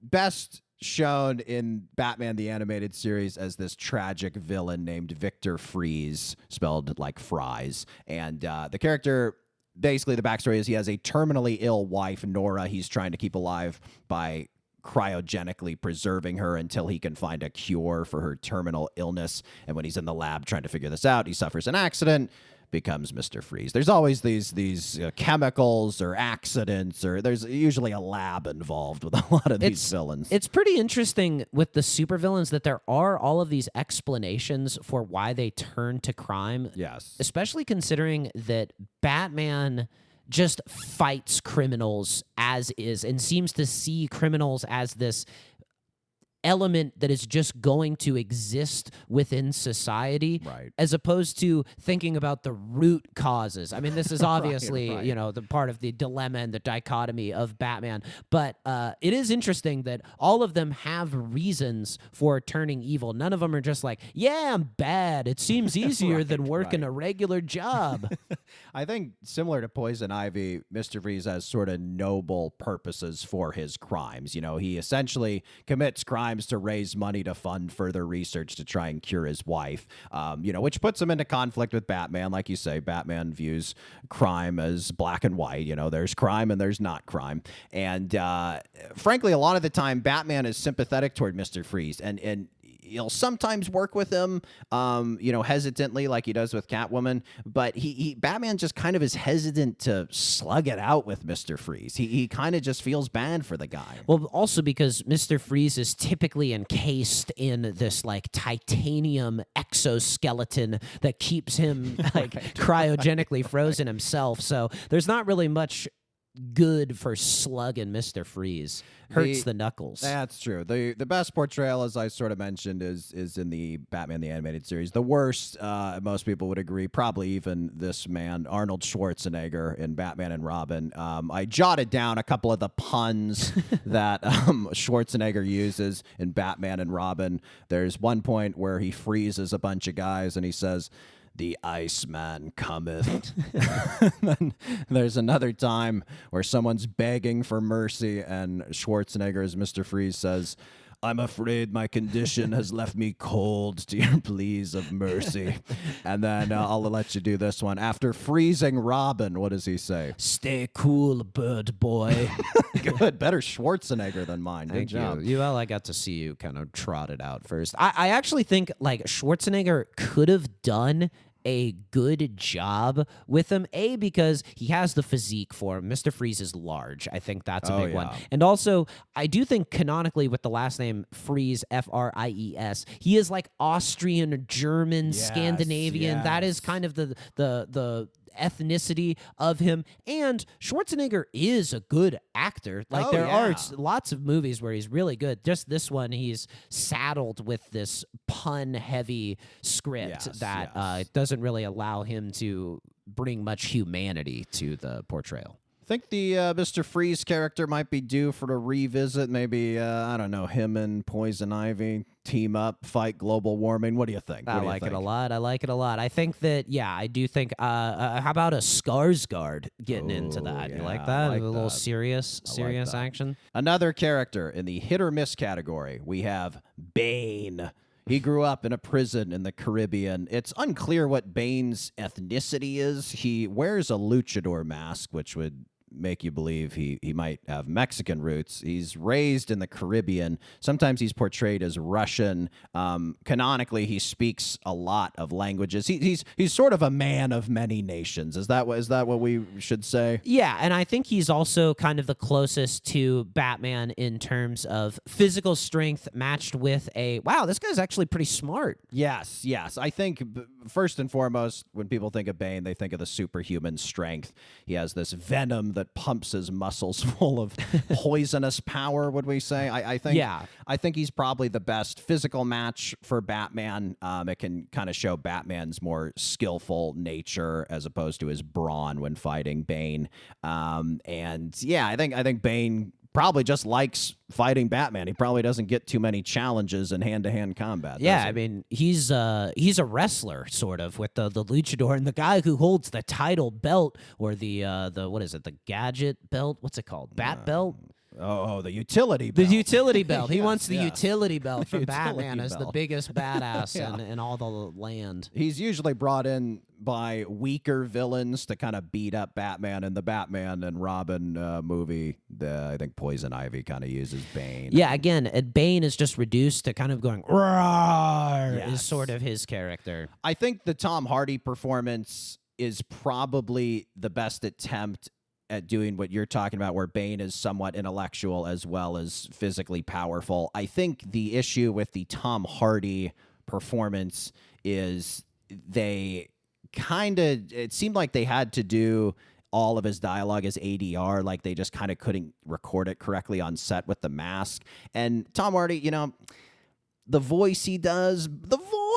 best shown in Batman the Animated Series as this tragic villain named Victor Freeze, spelled like fries. And the character, basically the backstory is he has a terminally ill wife, Nora, he's trying to keep alive by cryogenically preserving her until he can find a cure for her terminal illness. And when he's in the lab trying to figure this out, he suffers an accident, becomes Mr. Freeze. There's always these chemicals or accidents, or there's usually a lab involved with a lot of these villains. It's pretty interesting with the supervillains that there are all of these explanations for why they turn to crime. Yes. Especially considering that Batman just fights criminals as is and seems to see criminals as this element that is just going to exist within society, Right. as opposed to thinking about the root causes. I mean, this is obviously, right. you know, the part of the dilemma and the dichotomy of Batman, but it is interesting that all of them have reasons for turning evil. None of them are just like, yeah, I'm bad. It seems easier than working right. a regular job. I think similar to Poison Ivy, Mr. Freeze has sort of noble purposes for his crimes. You know, he essentially commits crimes to raise money to fund further research to try and cure his wife, which puts him into conflict with Batman. Like you say, Batman views crime as black and white. You know, there's crime and there's not crime. And frankly, a lot of the time, Batman is sympathetic toward Mr. Freeze, and he'll sometimes work with him, hesitantly like he does with Catwoman. But Batman just kind of is hesitant to slug it out with Mr. Freeze. He kind of just feels bad for the guy. Well, also because Mr. Freeze is typically encased in this like titanium exoskeleton that keeps him like cryogenically frozen himself. So there's not really much good for slugging Mr. Freeze. Hurts the knuckles. That's true. The best portrayal, as I sort of mentioned, is in the Batman the Animated Series. The worst, most people would agree, probably even this man, Arnold Schwarzenegger in Batman and Robin. I jotted down a couple of the puns that Schwarzenegger uses in Batman and Robin. There's one point where he freezes a bunch of guys and he says, "The Iceman cometh." Then there's another time where someone's begging for mercy, and Schwarzenegger, as Mr. Freeze, says, "I'm afraid my condition has left me cold to your pleas of mercy." And then I'll let you do this one. After freezing Robin, what does he say? Stay cool, bird boy. Good. Better Schwarzenegger than mine. Good Thank job. you. Well, I got to see you kind of trot it out first. I actually think like Schwarzenegger could have done a good job with him, because he has the physique for him. Mr. Freeze is large. I think that's a big one. And also, I do think canonically with the last name Freeze, Fries, he is like Austrian, German, Scandinavian. yes. That is kind of the ethnicity of him. And Schwarzenegger is a good actor. Like there are lots of movies where he's really good. Just this one, he's saddled with this pun-heavy script that doesn't really allow him to bring much humanity to the portrayal. I think the Mr. Freeze character might be due for a revisit. Maybe, I don't know, him and Poison Ivy team up, fight global warming. What do you think? I like it a lot. I think that, I do think, how about a Skarsgård getting into that? You like that? like a little that. serious that. action? Another character in the hit or miss category, we have Bane. He grew up in a prison in the Caribbean. It's unclear what Bane's ethnicity is. He wears a luchador mask, which would make you believe he might have Mexican roots. He's raised in the Caribbean. Sometimes he's portrayed as Russian. Canonically, he speaks a lot of languages. He's sort of a man of many nations. Is that what we should say? Yeah, and I think he's also kind of the closest to Batman in terms of physical strength matched with wow, this guy's actually pretty smart. Yes. I think first and foremost, when people think of Bane, they think of the superhuman strength. He has this venom that pumps his muscles full of poisonous power, would we say? I think he's probably the best physical match for Batman. It can kind of show Batman's more skillful nature as opposed to his brawn when fighting Bane. And yeah, I think Bane probably just likes fighting Batman. He probably doesn't get too many challenges in hand-to-hand combat. Yeah, I mean, he's a wrestler sort of with the luchador, and the guy who holds the title belt or the what is it? The gadget belt? What's it called? Bat belt? Oh, the utility belt. The utility belt. He Yes, wants the yes. utility belt for Utility Batman as the belt. biggest badass in all the land. He's usually brought in by weaker villains to kind of beat up Batman. In the Batman and Robin movie, I think Poison Ivy kind of uses Bane. Yeah, again, Bane is just reduced to kind of going, "Roar," is Yes. sort of his character. I think the Tom Hardy performance is probably the best attempt at doing what you're talking about, where Bane is somewhat intellectual as well as physically powerful. I think the issue with the Tom Hardy performance is it seemed like they had to do all of his dialogue as ADR, like they just kind of couldn't record it correctly on set with the mask. And Tom Hardy, the voice he does,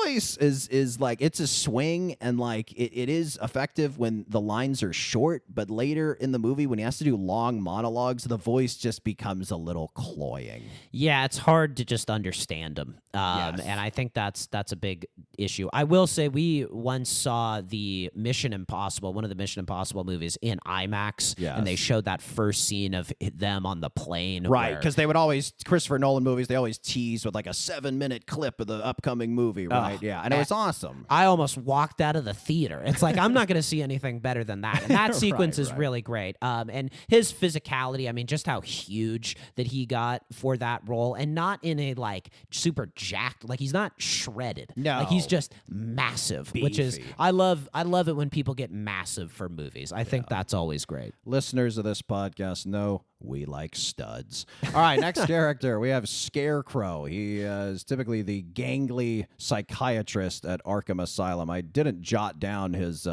is like, it's a swing, and like it is effective when the lines are short, but later in the movie when he has to do long monologues, the voice just becomes a little cloying. Yeah, it's hard to just understand him. Yes. And I think that's a big issue. I will say we once saw the Mission Impossible, one of the Mission Impossible movies, in IMAX, Yes. and they showed that first scene of them on the plane. Right, where- because they would always, Christopher Nolan movies, they always tease with like a 7-minute clip of the upcoming movie, right? Yeah, and it was awesome. I almost walked out of the theater. It's like, I'm not going to see anything better than that. And that sequence is right. really great. And his physicality, I mean, just how huge that he got for that role, and not in a like super jacked, like he's not shredded. No. Like he's just massive, which is, Beefy. I love it when people get massive for movies. I think that's always great. Listeners of this podcast know we like studs. All right, next character, we have Scarecrow. He is typically the gangly psychiatrist at Arkham Asylum. I didn't jot down his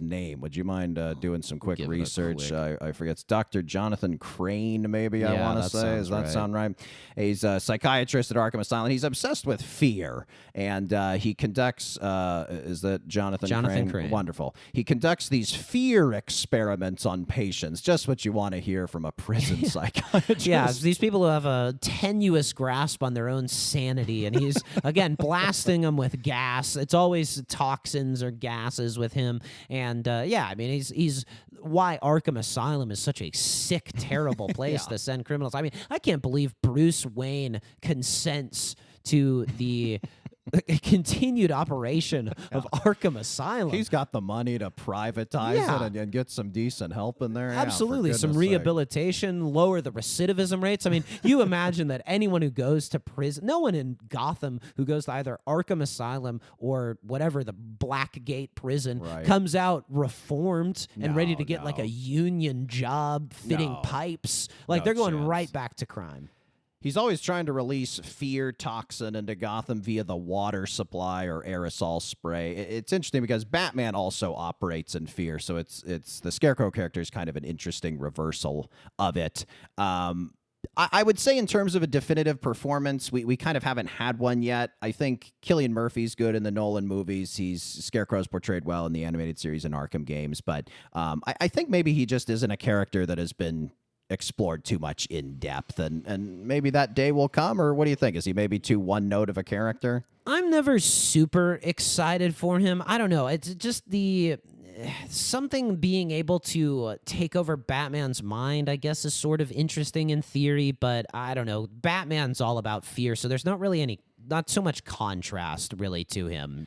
name. Would you mind doing some quick Give it a research? quick. I forget. It's Dr. Jonathan Crane, maybe I Yeah, want to that say. sounds Does that right. sound right? He's a psychiatrist at Arkham Asylum. He's obsessed with fear, and he conducts, is that Jonathan Crane. Wonderful. He conducts these fear experiments on patients, just what you want to hear from a prison psychiatrist. Yeah, these people who have a tenuous grasp on their own sanity, and he's again blasting them with gas. It's always toxins or gases with him, and yeah, I mean he's why Arkham Asylum is such a sick, terrible place to send criminals. I mean, I can't believe Bruce Wayne consents to the continued operation of Arkham Asylum. He's got the money to privatize Yeah. it and get some decent help in there. Absolutely. Yeah, for Some goodness sake. rehabilitation, lower the recidivism rates. I mean, you imagine that anyone who goes to prison, no one in Gotham who goes to either Arkham Asylum or whatever, the Blackgate prison, Right. comes out reformed and ready to get like no. a union job fitting No. pipes. Like No they're going chance. right back to crime. He's always trying to release fear toxin into Gotham via the water supply or aerosol spray. It's interesting because Batman also operates in fear, so it's the Scarecrow character is kind of an interesting reversal of it. I would say in terms of a definitive performance, we kind of haven't had one yet. I think Cillian Murphy's good in the Nolan movies. Scarecrow's portrayed well in the animated series and Arkham games, but I think maybe he just isn't a character that has been explored too much in depth, and maybe that day will come. Or what do you think? Is he maybe too one note of a character? I'm never super excited for him. I don't know. It's just something being able to take over Batman's mind, I guess, is sort of interesting in theory, but I don't know. Batman's all about fear, so there's not so much contrast really to him.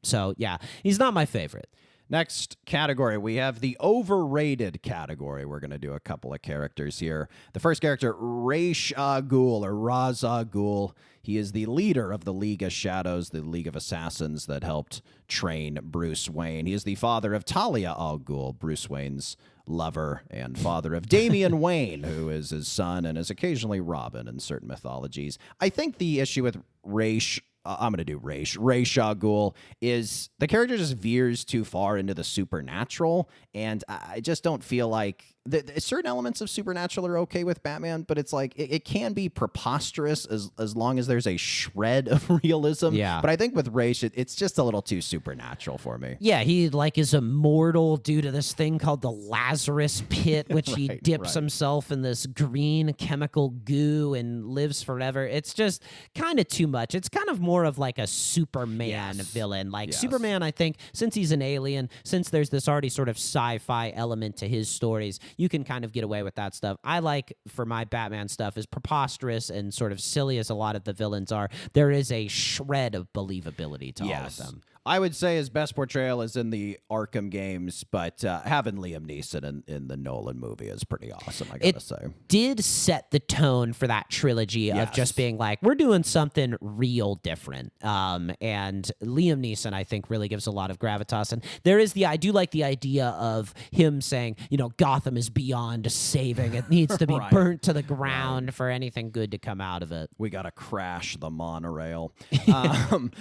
So yeah, he's not my favorite. Next category, we have the overrated category. We're going to do a couple of characters here. The first character, Ra's al Ghul, or Ra's al Ghul. He is the leader of the League of Shadows, the League of Assassins that helped train Bruce Wayne. He is the father of Talia al Ghul, Bruce Wayne's lover, and father of Damian Wayne, who is his son and is occasionally Robin in certain mythologies. I think the issue with I'm going to do Ra's al Ghul is the character just veers too far into the supernatural, and I just don't feel like certain elements of supernatural are okay with Batman, but it's like it can be preposterous as long as there's a shred of realism. Yeah. But I think with Ra's, it's just a little too supernatural for me. Yeah, he like is immortal due to this thing called the Lazarus Pit, which he dips himself in this green chemical goo and lives forever. It's just kind of too much. It's kind of more of like a Superman villain. Like Superman, I think, since he's an alien, since there's this already sort of sci-fi element to his stories, you can kind of get away with that stuff. I like, for my Batman stuff, as preposterous and sort of silly as a lot of the villains are, there is a shred of believability to all of them. I would say his best portrayal is in the Arkham games, but having Liam Neeson in the Nolan movie is pretty awesome, I gotta say. Did set the tone for that trilogy of just being like, we're doing something real different. And Liam Neeson, I think, really gives a lot of gravitas. And I do like the idea of him saying, Gotham is beyond saving. It needs to be burnt to the ground for anything good to come out of it. We gotta crash the monorail.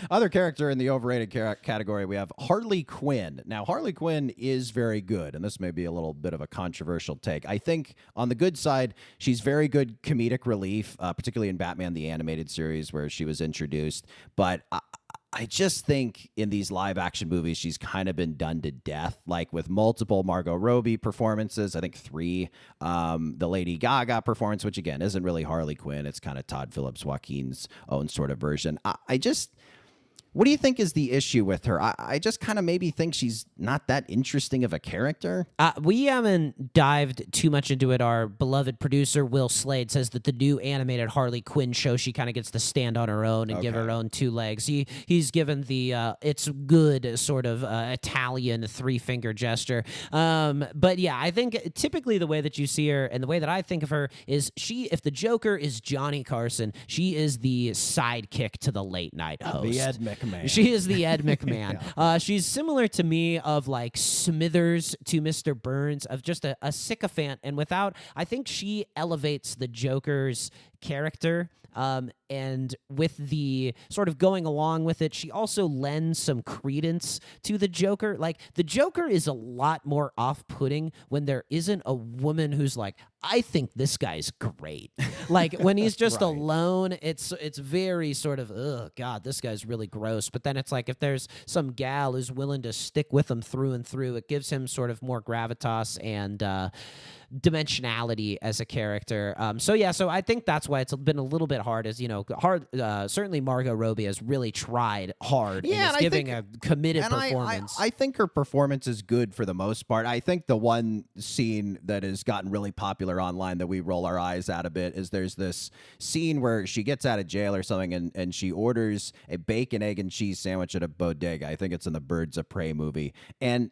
Other character in the overrated category, we have Harley Quinn. Now, Harley Quinn is very good, and this may be a little bit of a controversial take. I think on the good side, she's very good comedic relief, particularly in Batman the Animated Series where she was introduced. But I just think in these live-action movies, she's kind of been done to death, like with multiple Margot Robbie performances, I think 3, the Lady Gaga performance, which, again, isn't really Harley Quinn. It's kind of Todd Phillips, Joaquin's own sort of version. What do you think is the issue with her? I just kind of maybe think she's not that interesting of a character. We haven't dived too much into it. Our beloved producer, Will Slade, says that the new animated Harley Quinn show, she kind of gets to stand on her own and give her own 2 legs. He's given the it's good sort of Italian 3-finger gesture. But yeah, I think typically the way that you see her and the way that I think of her is if the Joker is Johnny Carson, she is the sidekick to the late night host. The Ed McMahon. She is the Ed McMahon. She's similar to me of like Smithers to Mr. Burns, of just a sycophant. And I think she elevates the Joker's character. And with the sort of going along with it, she also lends some credence to the Joker. Like, the Joker is a lot more off-putting when there isn't a woman who's like, I think this guy's great. Like, when he's just alone, it's very sort of, oh, God, this guy's really gross. But then it's like, if there's some gal who's willing to stick with him through and through, it gives him sort of more gravitas and dimensionality as a character. So I think that's why it's been a little bit hard, as certainly Margot Robbie has really tried hard and is giving a committed performance. I think her performance is good for the most part. I think the one scene that has gotten really popular online that we roll our eyes at a bit is there's this scene where she gets out of jail or something and she orders a bacon, egg, and cheese sandwich at a bodega. I think it's in the Birds of Prey movie. And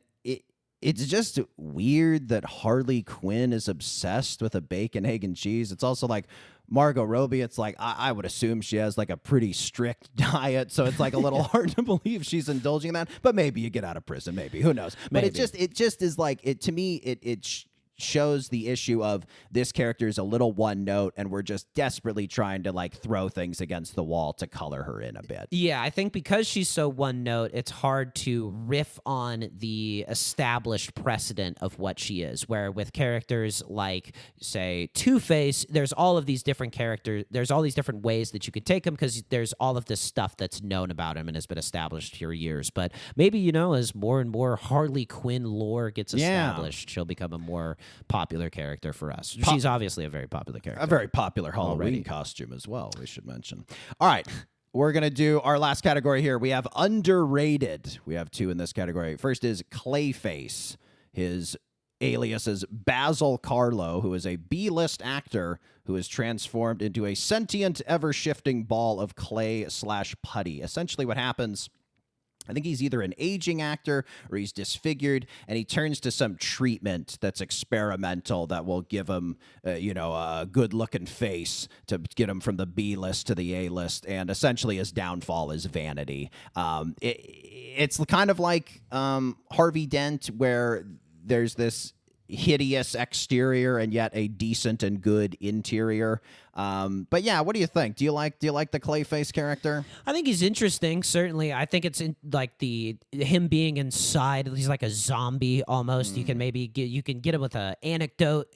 it's just weird that Harley Quinn is obsessed with a bacon, egg, and cheese. It's also like Margot Robbie, it's like I would assume she has like a pretty strict diet, so it's like a little hard to believe she's indulging in that. But maybe you get out of prison, maybe, who knows? But it just is like to me. It shows the issue of this character is a little one note, and we're just desperately trying to like throw things against the wall to color her in a bit. Yeah, I think because she's so one note, it's hard to riff on the established precedent of what she is. Where with characters like, say, Two-Face, there's all of these different characters, there's all these different ways that you could take him because there's all of this stuff that's known about him and has been established for years. But maybe, as more and more Harley Quinn lore gets established, she'll become a more popular character for us. She's obviously a very popular character. A very popular Halloween costume as well, we should mention. All right. We're going to do our last category here. We have underrated. We have 2 in this category. First is Clayface. His alias is Basil Carlo, who is a B-list actor who is transformed into a sentient, ever-shifting ball of clay/putty. Essentially what happens I think he's either an aging actor or he's disfigured, and he turns to some treatment that's experimental that will give him, a good-looking face to get him from the B list to the A list. And essentially, his downfall is vanity. It's kind of like Harvey Dent, where there's this hideous exterior and yet a decent and good interior. But yeah, what do you think? Do you like the Clayface character? I think he's interesting. Certainly, I think it's like him being inside. He's like a zombie almost. You can maybe get him with an anecdote,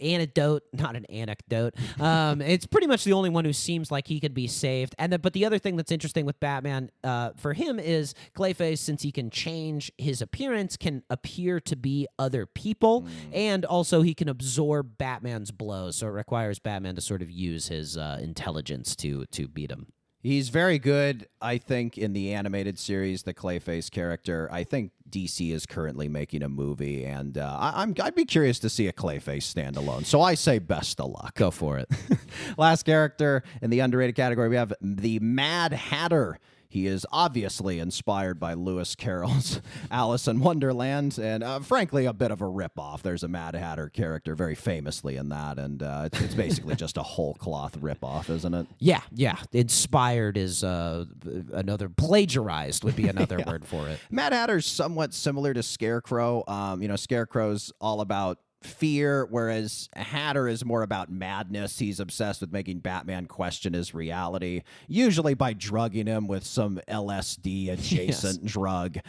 not an anecdote. It's pretty much the only one who seems like he could be saved. But the other thing that's interesting with Batman for him is Clayface, since he can change his appearance, can appear to be other people, and also he can absorb Batman's blows. So it requires Batman to sort of use his intelligence to beat him. He's very good, I think, in the animated series, the Clayface character. I think DC is currently making a movie, and I'd be curious to see a Clayface standalone. So I say best of luck. Go for it. Last character in the underrated category, we have the Mad Hatter. He is obviously inspired by Lewis Carroll's Alice in Wonderland, and frankly, a bit of a ripoff. There's a Mad Hatter character very famously in that, and it's basically just a whole cloth ripoff, isn't it? Yeah. Inspired is another, plagiarized would be another word for it. Mad Hatter's somewhat similar to Scarecrow. Scarecrow's all about fear, whereas Hatter is more about madness. He's obsessed with making Batman question his reality, usually by drugging him with some LSD adjacent drug,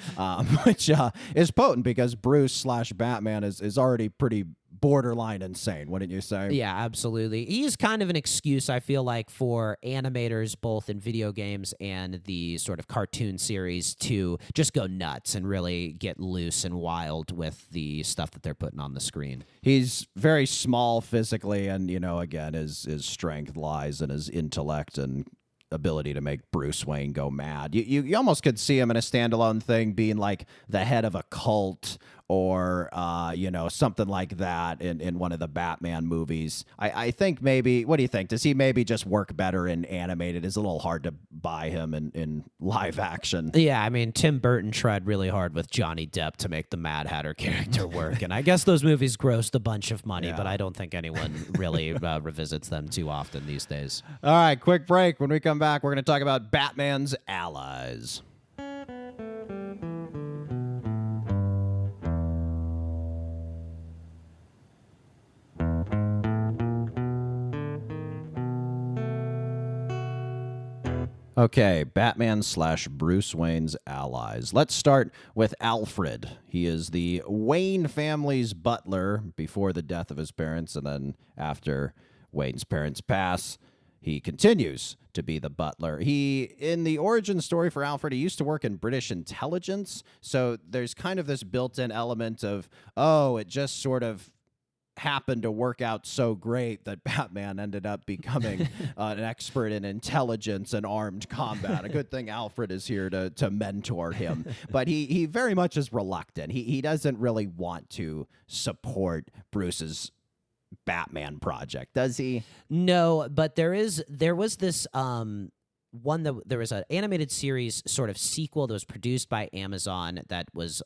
which is potent because Bruce/Batman is already pretty borderline insane, wouldn't you say? Yeah, absolutely. He's kind of an excuse, I feel like, for animators, both in video games and the sort of cartoon series, to just go nuts and really get loose and wild with the stuff that they're putting on the screen. He's very small physically, and, again, his strength lies in his intellect and ability to make Bruce Wayne go mad. You almost could see him in a standalone thing being like the head of a cult or, something like that in one of the Batman movies. I think maybe, what do you think? Does he maybe just work better in animated? It's a little hard to buy him in live action. Yeah, I mean, Tim Burton tried really hard with Johnny Depp to make the Mad Hatter character work, and I guess those movies grossed a bunch of money, but I don't think anyone really revisits them too often these days. All right, quick break. When we come back, we're going to talk about Batman's allies. Okay, Batman/Bruce Wayne's allies. Let's start with Alfred. He is the Wayne family's butler before the death of his parents, and then after Wayne's parents pass, he continues to be the butler. In the origin story for Alfred, he used to work in British intelligence, so there's kind of this built-in element of, it just sort of happened to work out so great that Batman ended up becoming an expert in intelligence and armed combat. A good thing Alfred is here to mentor him. But he very much is reluctant. He doesn't really want to support Bruce's Batman project, does he? No, but there was this there was an animated series sort of sequel that was produced by Amazon that was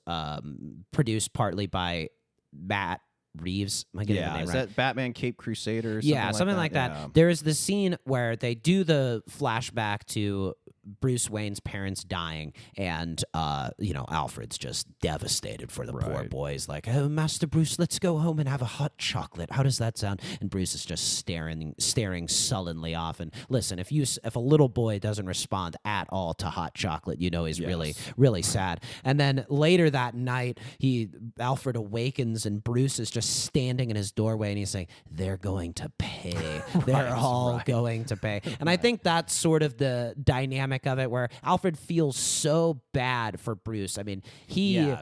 produced partly by Matt Reeves. Am I getting the name is right? that Batman Cape Crusader or something something like that. Yeah. There is this scene where they do the flashback to Bruce Wayne's parents dying, and Alfred's just devastated for the poor boys. Like, oh, Master Bruce, let's go home and have a hot chocolate. How does that sound? And Bruce is just staring sullenly off. And listen, if a little boy doesn't respond at all to hot chocolate, he's really, really sad. And then later that night, Alfred awakens, and Bruce is just standing in his doorway, and he's saying, "They're going to pay. They're all going to pay." And I think that's sort of the dynamic of it, where Alfred feels so bad for Bruce. I mean, he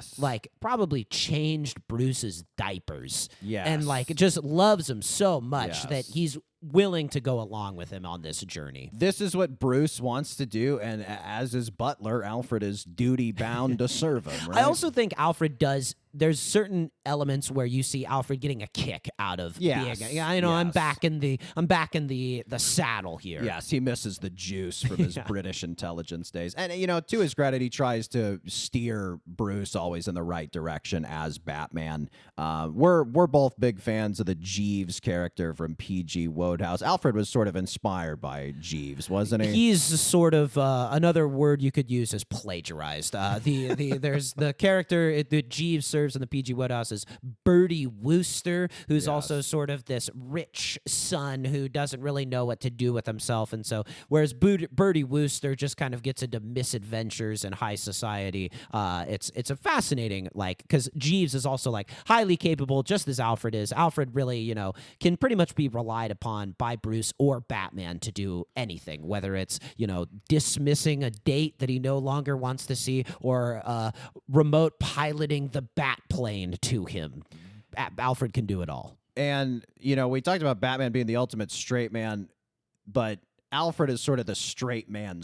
probably changed Bruce's diapers, and just loves him so much that he's willing to go along with him on this journey. This is what Bruce wants to do, and as his butler, Alfred is duty-bound to serve him, right? I also think Alfred does. There's certain elements where you see Alfred getting a kick out of Yes, being. Yeah, I know. I'm yes. back in the saddle here. Yes, he misses the juice from his British intelligence days. And, to his credit, he tries to steer Bruce always in the right direction as Batman. We're both big fans of the Jeeves character from P.G. Wodehouse. Alfred was sort of inspired by Jeeves, wasn't he? He's sort of another word you could use is plagiarized. There's the character that Jeeves serves in the P.G. Wodehouse is Bertie Wooster, who's also sort of this rich son who doesn't really know what to do with himself, and so whereas Bertie Wooster just kind of gets into misadventures in high society. It's a fascinating because Jeeves is also highly capable, just as Alfred is. Alfred really can pretty much be relied upon by Bruce or Batman to do anything, whether it's dismissing a date that he no longer wants to see or remote piloting the bat plane to him. Alfred can do it all. And, we talked about Batman being the ultimate straight man, but Alfred is sort of the straight man,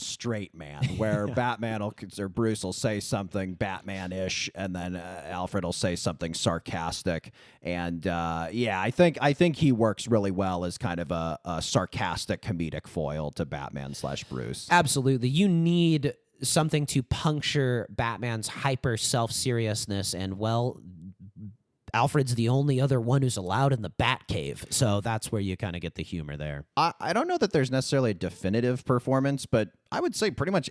where Batman or Bruce will say something Batman-ish, and then Alfred will say something sarcastic. And I think he works really well as kind of a sarcastic comedic foil to Batman/Bruce. Absolutely. You need something to puncture Batman's hyper self-seriousness, and Alfred's the only other one who's allowed in the Batcave, so that's where you kind of get the humor there. I don't know that there's necessarily a definitive performance, but I would say pretty much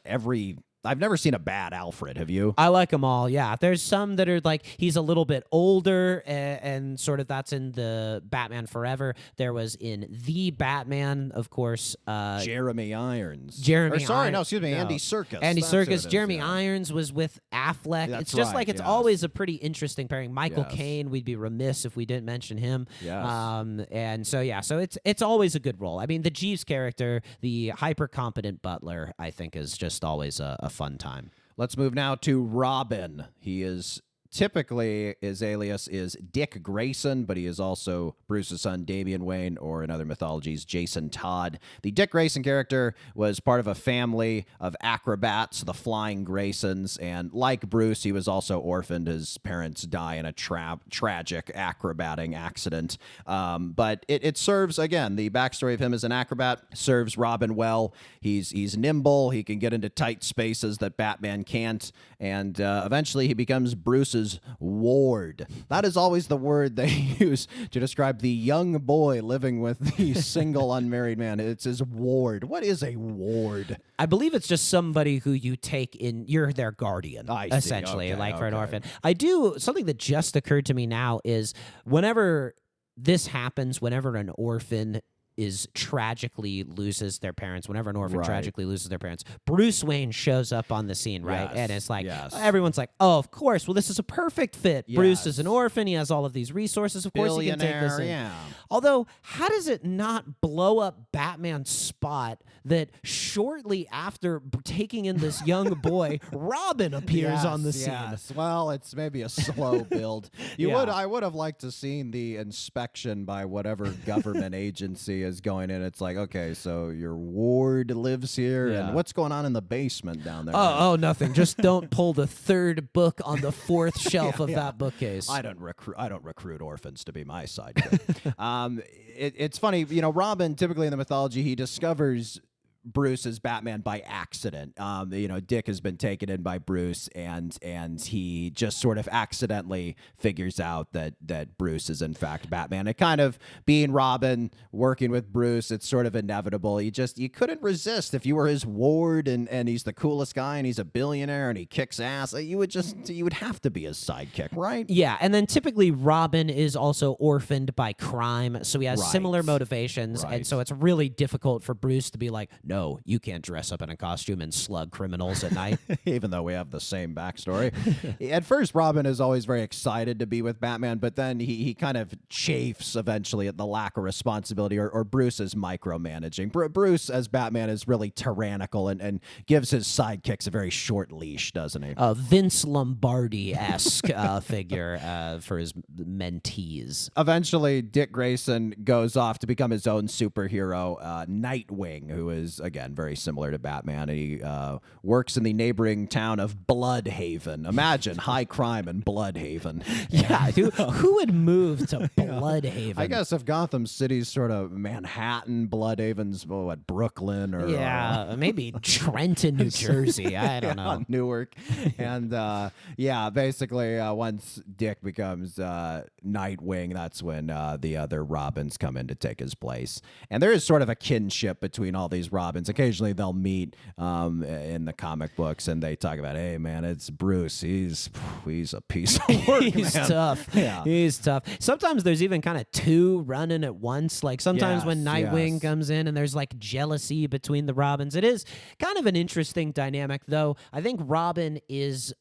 I've never seen a bad Alfred. Have you? I like them all, yeah. There's some that are he's a little bit older, and sort of that's in the Batman Forever. There was in The Batman, of course. Jeremy Irons. Andy Serkis. Andy That's who it Serkis. is, Jeremy Irons was with Affleck. That's it's just right, it's yes. always a pretty interesting pairing. Michael Yes. Caine, we'd be remiss if we didn't mention him. Yes. And so it's always a good role. I mean, the Jeeves character, the hyper competent butler, I think is just always a fun time. Let's move now to Robin. He is typically, his alias is Dick Grayson, but he is also Bruce's son, Damian Wayne, or in other mythologies, Jason Todd. The Dick Grayson character was part of a family of acrobats, the Flying Graysons, and like Bruce, he was also orphaned. His parents die in a tragic acrobating accident. But it serves, again, the backstory of him as an acrobat serves Robin well. He's nimble. He can get into tight spaces that Batman can't, and eventually he becomes Bruce's ward. That is always the word they use to describe the young boy living with the single unmarried man. It's his ward. What is a ward? I believe it's just somebody who you take in, you're their guardian, I see. essentially, Okay, for an okay. orphan. Something that just occurred to me now is whenever this happens, whenever an orphan tragically loses their parents, whenever an orphan Right. tragically loses their parents, Bruce Wayne shows up on the scene, right? Yes, And it's yes. everyone's like, oh, of course. Well, this is a perfect fit. Bruce Yes. is an orphan. He has all of these resources. Of course he can take this Billionaire, in. yeah. Although, how does it not blow up Batman's spot that shortly after taking in this young boy, Robin appears on the scene? Yes. Well, it's maybe a slow build. Yeah. I would have liked to seen the inspection by whatever government agency is going in. It's like, okay, so your ward lives here, Yeah. and what's going on in the basement down there? Oh, nothing. Just don't pull the third book on the fourth shelf of that bookcase. I don't recruit orphans to be my sidekick. It's funny, Robin, typically in the mythology, he discovers Bruce as Batman by accident. Dick has been taken in by Bruce, and he just sort of accidentally figures out that Bruce is in fact Batman. It kind of being Robin, working with Bruce, it's sort of inevitable. You couldn't resist if you were his ward, and he's the coolest guy, and he's a billionaire, and he kicks ass. You would have to be his sidekick, right? Yeah, and then typically Robin is also orphaned by crime, so he has Right. similar motivations, Right. and so it's really difficult for Bruce to be like, no, you can't dress up in a costume and slug criminals at night. Even though we have the same backstory. At first, Robin is always very excited to be with Batman, but then he kind of chafes eventually at the lack of responsibility, or Bruce is micromanaging. Bruce, as Batman, is really tyrannical and gives his sidekicks a very short leash, doesn't he? Vince Lombardi-esque figure for his mentees. Eventually, Dick Grayson goes off to become his own superhero, Nightwing, who is, again, very similar to Batman. He works in the neighboring town of Bloodhaven. Imagine high crime in Bloodhaven. Yeah, who would move to Bloodhaven? I guess if Gotham City's sort of Manhattan, Bloodhaven's Brooklyn, or maybe Trenton, New Jersey. I don't know. Newark. And basically, once Dick becomes Nightwing, that's when the other Robins come in to take his place. And there is sort of a kinship between all these Robins. Occasionally, they'll meet in the comic books, and they talk about, hey, man, it's Bruce. He's a piece of work, He's man. tough. Yeah. He's tough. Sometimes there's even kind of two running at once. Like sometimes when Nightwing comes in and there's like jealousy between the Robins. It is kind of an interesting dynamic, though. I think Robin is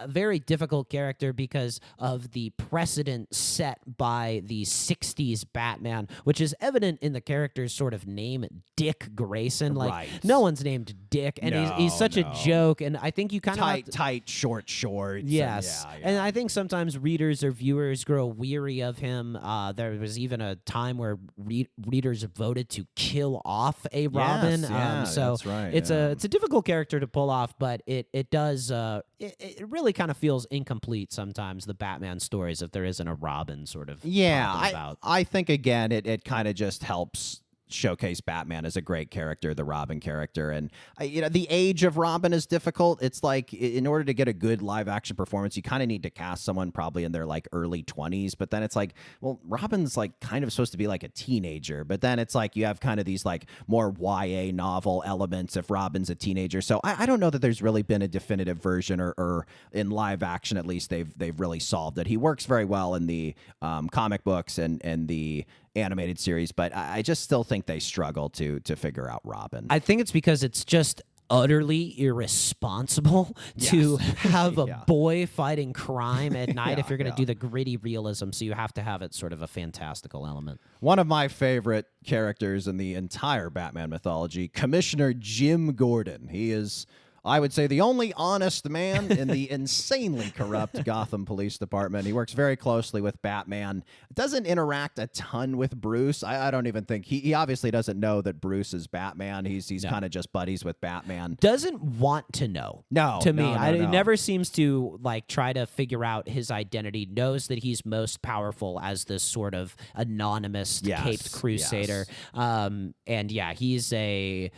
a very difficult character because of the precedent set by the 60s Batman, which is evident in the character's sort of name, Dick Grayson. Like, Right. no one's named Dick, and he's such a joke, and I think you kind of tight, short shorts. Yes. And I think sometimes readers or viewers grow weary of him. There was even a time where readers voted to kill off a Robin. So that's right. it's a difficult character to pull off, but it does it really kind of feels incomplete sometimes, the Batman stories, if there isn't a Robin sort of talking about. I think again it kind of just helps showcase Batman as a great character, the Robin character. And the age of Robin is difficult. It's like, in order to get a good live action performance, you kind of need to cast someone probably in their like early 20s, but then it's like, well, Robin's like kind of supposed to be like a teenager, but then it's like you have kind of these like more YA novel elements if Robin's a teenager. So I don't know that there's really been a definitive version, or in live action at least they've really solved it. He works very well in the comic books and the animated series, but I just still think they struggle to figure out Robin. I think it's because it's just utterly irresponsible to have a boy fighting crime at night if you're going to do the gritty realism, so you have to have it sort of a fantastical element. One of my favorite characters in the entire Batman mythology, Commissioner Jim Gordon. He is, I would say, the only honest man in the insanely corrupt Gotham Police Department. He works very closely with Batman. Doesn't interact a ton with Bruce. I don't even think he obviously doesn't know that Bruce is Batman. He's kind of just buddies with Batman. Doesn't want to know. No, to me, no. He never seems to like try to figure out his identity. Knows that he's most powerful as this sort of anonymous caped crusader. And he's a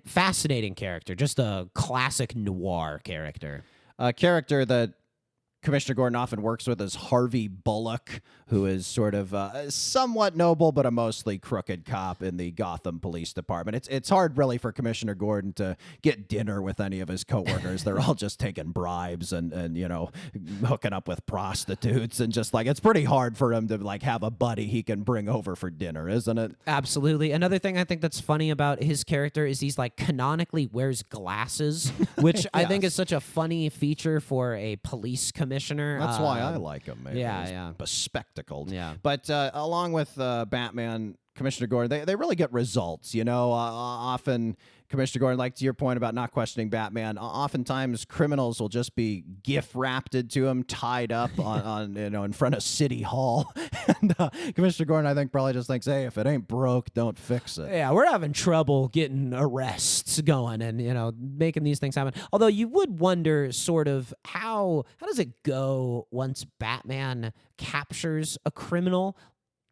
fascinating character, just a classic noir character. A character that Commissioner Gordon often works with is Harvey Bullock, who is sort of somewhat noble but a mostly crooked cop in the Gotham Police Department. It's hard really for Commissioner Gordon to get dinner with any of his coworkers. They're all just taking bribes and hooking up with prostitutes, and just like, it's pretty hard for him to like have a buddy he can bring over for dinner, isn't it? Absolutely. Another thing I think that's funny about his character is he's like canonically wears glasses, which I think is such a funny feature for a police commissioner. That's why I like him. Maybe. Yeah. Bespectacled. Yeah. But along with Batman, Commissioner Gordon, they really get results. Often Commissioner Gordon, like to your point about not questioning Batman, oftentimes criminals will just be gift wrapped to him, tied up on in front of City Hall. And Commissioner Gordon, I think, probably just thinks, hey, if it ain't broke, don't fix it. Yeah, we're having trouble getting arrests going and, making these things happen. Although you would wonder sort of how does it go once Batman captures a criminal?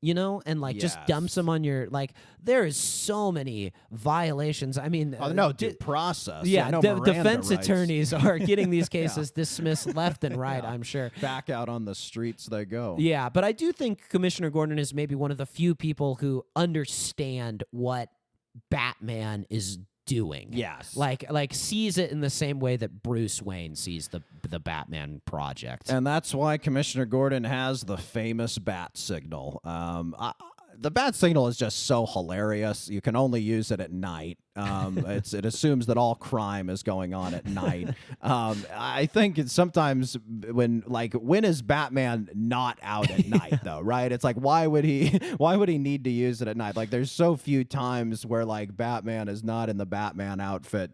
And like just dumps them on your, like, there is so many violations. I mean, due process. Yeah, no defense rights. attorneys are getting these cases dismissed left and right, I'm sure. Back out on the streets they go. Yeah, but I do think Commissioner Gordon is maybe one of the few people who understand what Batman is doing. Yes. Like sees it in the same way that Bruce Wayne sees the Batman project. And that's why Commissioner Gordon has the famous bat signal. The bat signal is just so hilarious. You can only use it at night. It assumes that all crime is going on at night. I think it's sometimes when is Batman not out at night though, right? It's like why would he need to use it at night? Like there's so few times where like Batman is not in the Batman outfit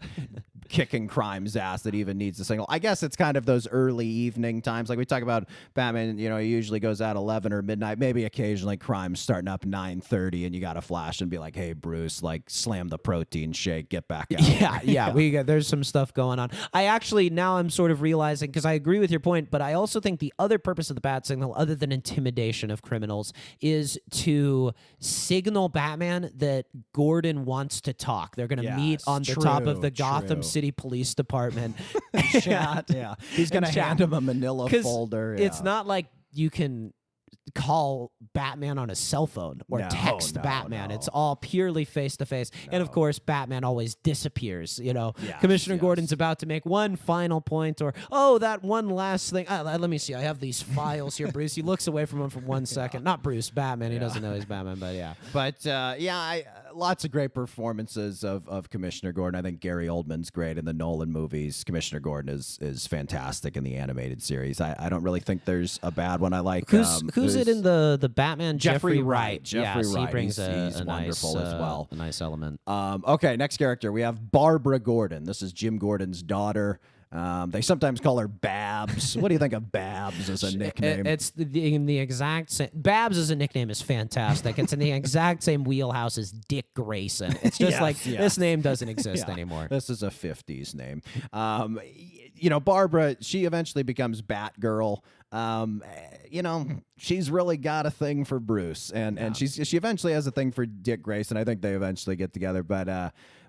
kicking crime's ass that even needs a signal. I guess it's kind of those early evening times. Like we talk about Batman, he usually goes out 11 or midnight. Maybe occasionally crime's starting up 9:30 and you got to flash and be like, hey, Bruce, like slam the protein shake, get back out. Yeah. There's some stuff going on. Now I'm sort of realizing, because I agree with your point, but I also think the other purpose of the bat signal, other than intimidation of criminals, is to signal Batman that Gordon wants to talk. They're going to meet on the top of the Gotham City Police Department. Yeah. He's going to hand him a manila folder. Yeah. It's not like you can call Batman on a cell phone or text Batman. It's all purely face to face. And of course, Batman always disappears. Commissioner Gordon's about to make one final point, or that one last thing. Let me see. I have these files here, Bruce. He looks away from him for 1 second. Not Bruce, Batman. He doesn't know he's Batman, but yeah. But lots of great performances of Commissioner Gordon. I think Gary Oldman's great in the Nolan movies. Commissioner Gordon is fantastic in the animated series. I don't really think there's a bad one. I like who's it in the Batman? Jeffrey Wright. Jeffrey Wright. He brings he's a wonderful nice, as well. A nice element. Okay, next character. We have Barbara Gordon. This is Jim Gordon's daughter. They sometimes call her Babs. What do you think of Babs as a nickname? It's in the exact same. Babs as a nickname is fantastic. It's in the exact same wheelhouse as Dick Grayson. It's just this name doesn't exist anymore. This is a 50s name. Barbara, she eventually becomes Batgirl. She's really got a thing for Bruce, and she eventually has a thing for Dick Grayson. I think they eventually get together, but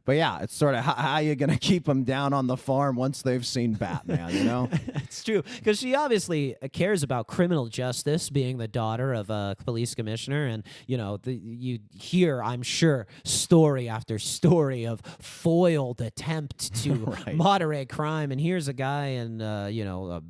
yeah, it's sort of how you going to keep them down on the farm once they've seen Batman, It's true, because she obviously cares about criminal justice, being the daughter of a police commissioner, and, you hear, I'm sure, story after story of foiled attempt to moderate crime, and here's a guy in, a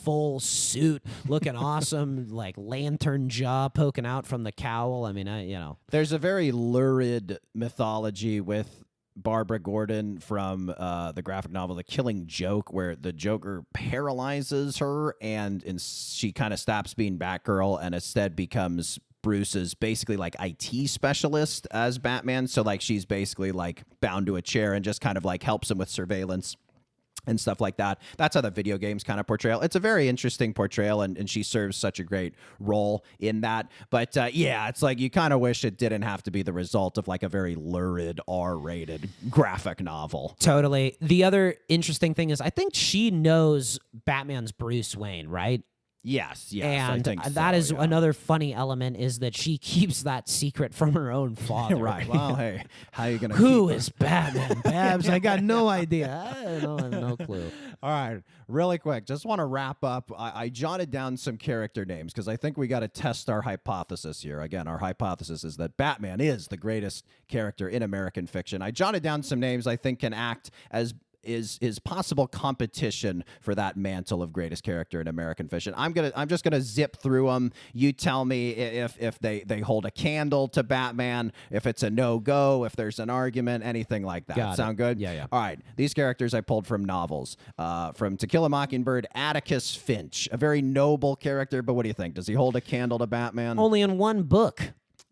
full suit, looking awesome, like lantern jaw poking out from the cowl. I mean, There's a very lurid mythology with Barbara Gordon from the graphic novel The Killing Joke, where the Joker paralyzes her and she kind of stops being Batgirl and instead becomes Bruce's basically like IT specialist as Batman. So like she's basically like bound to a chair and just kind of like helps him with surveillance and stuff like that. That's how the video games kind of portrayal. It's a very interesting portrayal, and she serves such a great role in that. But it's like you kind of wish it didn't have to be the result of like a very lurid R-rated graphic novel. Totally. The other interesting thing is I think she knows Batman's Bruce Wayne, right? Yes, and I think so, that is another funny element, is that she keeps that secret from her own father. Right. Well, hey, how are you going to Who is Batman, Babs? I got no idea. I have no clue. All right, really quick, just want to wrap up. I jotted down some character names because I think we got to test our hypothesis here. Again, our hypothesis is that Batman is the greatest character in American fiction. I jotted down some names I think can act as is possible competition for that mantle of greatest character in American fiction. I'm just gonna zip through them. You tell me if they hold a candle to Batman, if it's a no-go, if there's an argument, anything like that. Sound good? Yeah. All right. These characters I pulled from novels. From To Kill a Mockingbird, Atticus Finch, a very noble character, but what do you think? Does he hold a candle to Batman? Only in one book.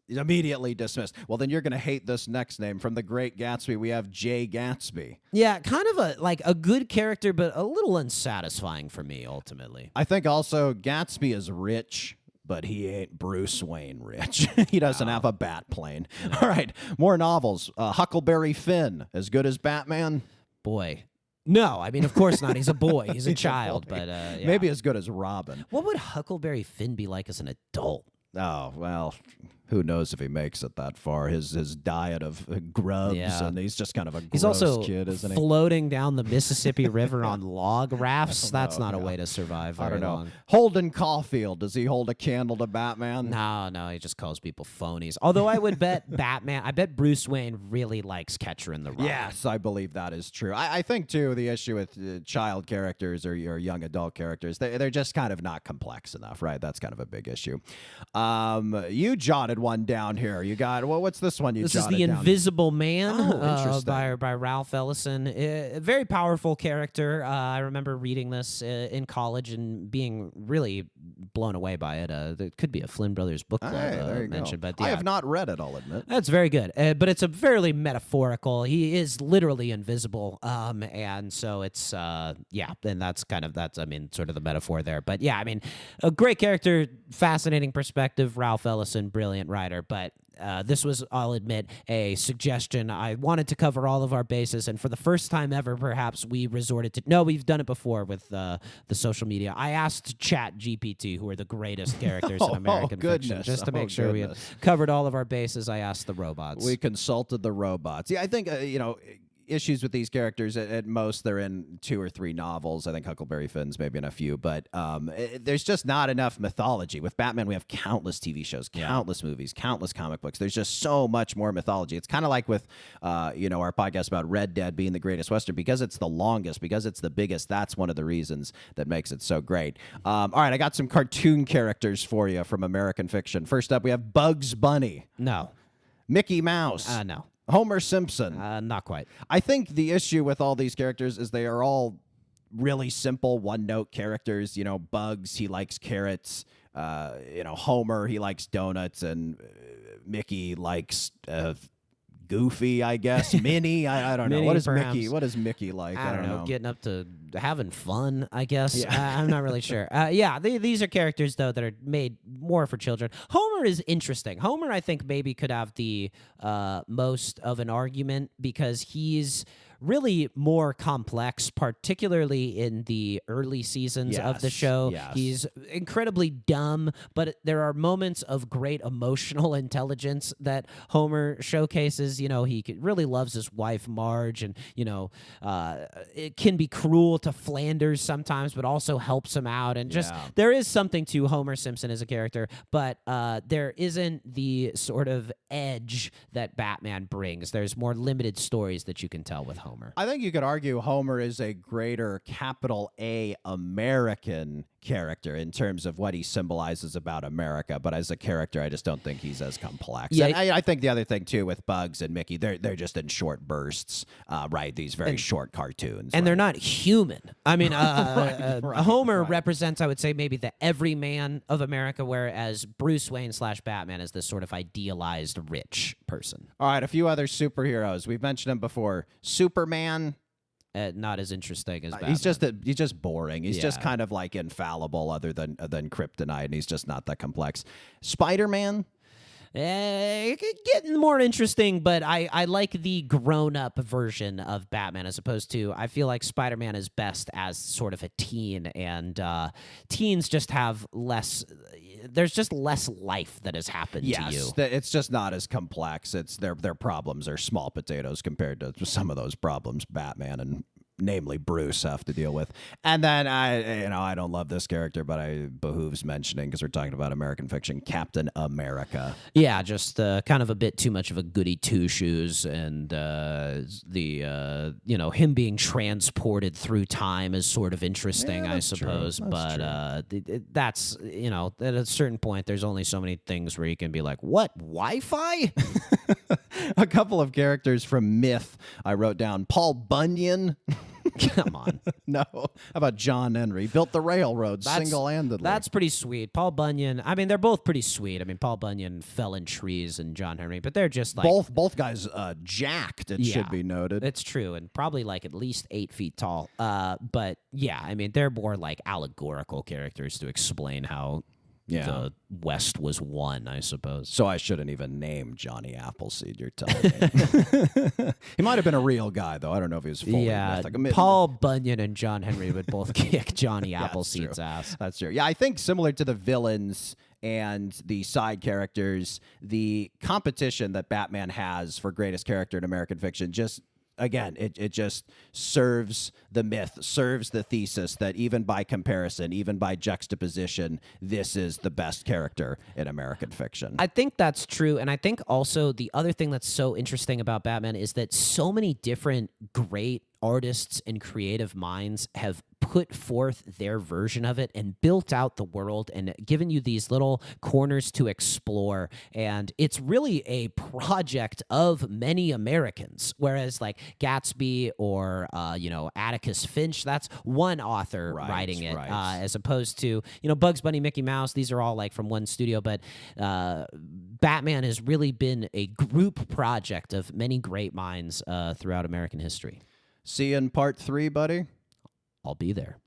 Immediately dismissed. Well, then you're going to hate this next name. From The Great Gatsby, we have Jay Gatsby. Yeah, kind of a good character, but a little unsatisfying for me, ultimately. I think also Gatsby is rich, but he ain't Bruce Wayne rich. He doesn't have a bat plane. All right, more novels. Huckleberry Finn, as good as Batman? Boy. No, I mean, of course not. He's a boy. He's a child, but maybe as good as Robin. What would Huckleberry Finn be like as an adult? Oh, well, who knows if he makes it that far. His diet of grubs, and he's just kind of a gross kid, isn't he? Floating down the Mississippi River on log rafts. That's not a way to survive very I don't know. long. Holden Caulfield, does he hold a candle to Batman? No, he just calls people phonies. Although I would bet I bet Bruce Wayne really likes Catcher in the Rye. Yes, I believe that is true. I think, too, the issue with child characters or your young adult characters, they're just kind of not complex enough, right? That's kind of a big issue. You jotted jotted one down here. You got what's this one? This is The Invisible Man interesting. by Ralph Ellison. A very powerful character. I remember reading this in college and being really blown away by it. There could be a Flynn Brothers book club There you mentioned, go. but yeah. I have not read it, I'll admit. That's very good, but it's a fairly metaphorical. He is literally invisible, and so it's yeah, and that's I mean, sort of the metaphor there. But yeah, I mean, a great character, fascinating perspective. Ralph Ellison, brilliant writer, but. This was, I'll admit, a suggestion. I wanted to cover all of our bases, and for the first time ever, perhaps we resorted to. No, we've done it before with the social media. I asked Chat GPT, who are the greatest characters in American fiction, just to make sure we had covered all of our bases. I asked the robots. We consulted the robots. Yeah, I think issues with these characters. At most, they're in 2 or 3 novels. I think Huckleberry Finn's maybe in a few, but there's just not enough mythology. With Batman, we have countless TV shows, countless movies, countless comic books. There's just so much more mythology. It's kind of like with our podcast about Red Dead being the greatest Western, because it's the longest, because it's the biggest. That's one of the reasons that makes it so great. All right, I got some cartoon characters for you from American fiction. First up, we have Bugs Bunny. No. Mickey Mouse. No. Homer Simpson. Not quite. I think the issue with all these characters is they are all really simple one-note characters. Bugs, he likes carrots. Homer, he likes donuts, and Mickey likes Goofy, I guess. Minnie, I don't know. Minnie, What is perhaps. Mickey? What is Mickey like? I don't know. Getting up to having fun, I guess. Yeah. I'm not really sure. These are characters, though, that are made more for children. Homer is interesting. Homer, I think, maybe could have the most of an argument because he's really more complex, particularly in the early seasons of the show. Yes. He's incredibly dumb, but there are moments of great emotional intelligence that Homer showcases. He really loves his wife, Marge, and, it can be cruel to Flanders sometimes, but also helps him out. And just there is something to Homer Simpson as a character, but there isn't the sort of edge that Batman brings. There's more limited stories that you can tell with Homer. I think you could argue Homer is a greater capital A American character in terms of what he symbolizes about America, but as a character, I just don't think he's as complex. Yeah, and I think the other thing too with Bugs and Mickey, they're just in short bursts, right? These very short cartoons, and right? they're not human. I mean, Homer right. represents, I would say, maybe the everyman of America, whereas Bruce Wayne / Batman is this sort of idealized rich person. All right, a few other superheroes. We've mentioned them before. Superman. Not as interesting as Batman. He's just boring. He's just kind of like infallible, other than kryptonite, and he's just not that complex. Spider-Man. Getting more interesting, but I like the grown-up version of Batman as opposed to, I feel like Spider-Man is best as sort of a teen, and teens just have less, there's just less life that has happened to you. It's just not as complex. It's their problems are small potatoes compared to some of those problems Batman and namely Bruce have to deal with. And then I don't love this character, but it behooves mentioning because we're talking about American fiction, Captain America. Yeah, just kind of a bit too much of a goody two shoes, and him being transported through time is sort of interesting, I suppose. But that's at a certain point, there's only so many things where you can be like, what, Wi-Fi? A couple of characters from myth I wrote down. Paul Bunyan. Come on. No. How about John Henry? Built the railroad single-handedly. That's pretty sweet. Paul Bunyan, I mean, they're both pretty sweet. I mean, Paul Bunyan fell in trees and John Henry, but they're just like... Both guys jacked, it should be noted. It's true, and probably like at least 8 feet tall. But yeah, I mean, they're more like allegorical characters to explain how... the West was won, I suppose. So I shouldn't even name Johnny Appleseed, you're telling me. He might have been a real guy, though. I don't know if he was fully mythic. Paul Bunyan and John Henry would both kick Johnny Appleseed's ass. That's true. Yeah, I think similar to the villains and the side characters, the competition that Batman has for greatest character in American fiction just... Again, it just serves the myth, serves the thesis that even by comparison, even by juxtaposition, this is the best character in American fiction. I think that's true. And I think also the other thing that's so interesting about Batman is that so many different great artists and creative minds have put forth their version of it and built out the world and given you these little corners to explore. And it's really a project of many Americans, whereas like Gatsby or, Atticus Finch, that's one author writing it, as opposed to, Bugs Bunny, Mickey Mouse. These are all like from one studio, but Batman has really been a group project of many great minds throughout American history. See you in part 3, buddy. I'll be there.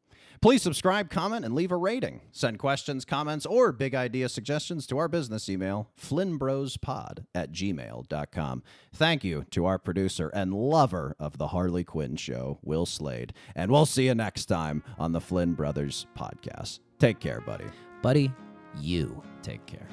Please subscribe, comment, and leave a rating. Send questions, comments, or big idea suggestions to our business email, flynnbrospod@gmail.com. Thank you to our producer and lover of the Harley Quinn show, Will Slade. And we'll see you next time on the Flynn Brothers podcast. Take care, buddy. Buddy, you take care.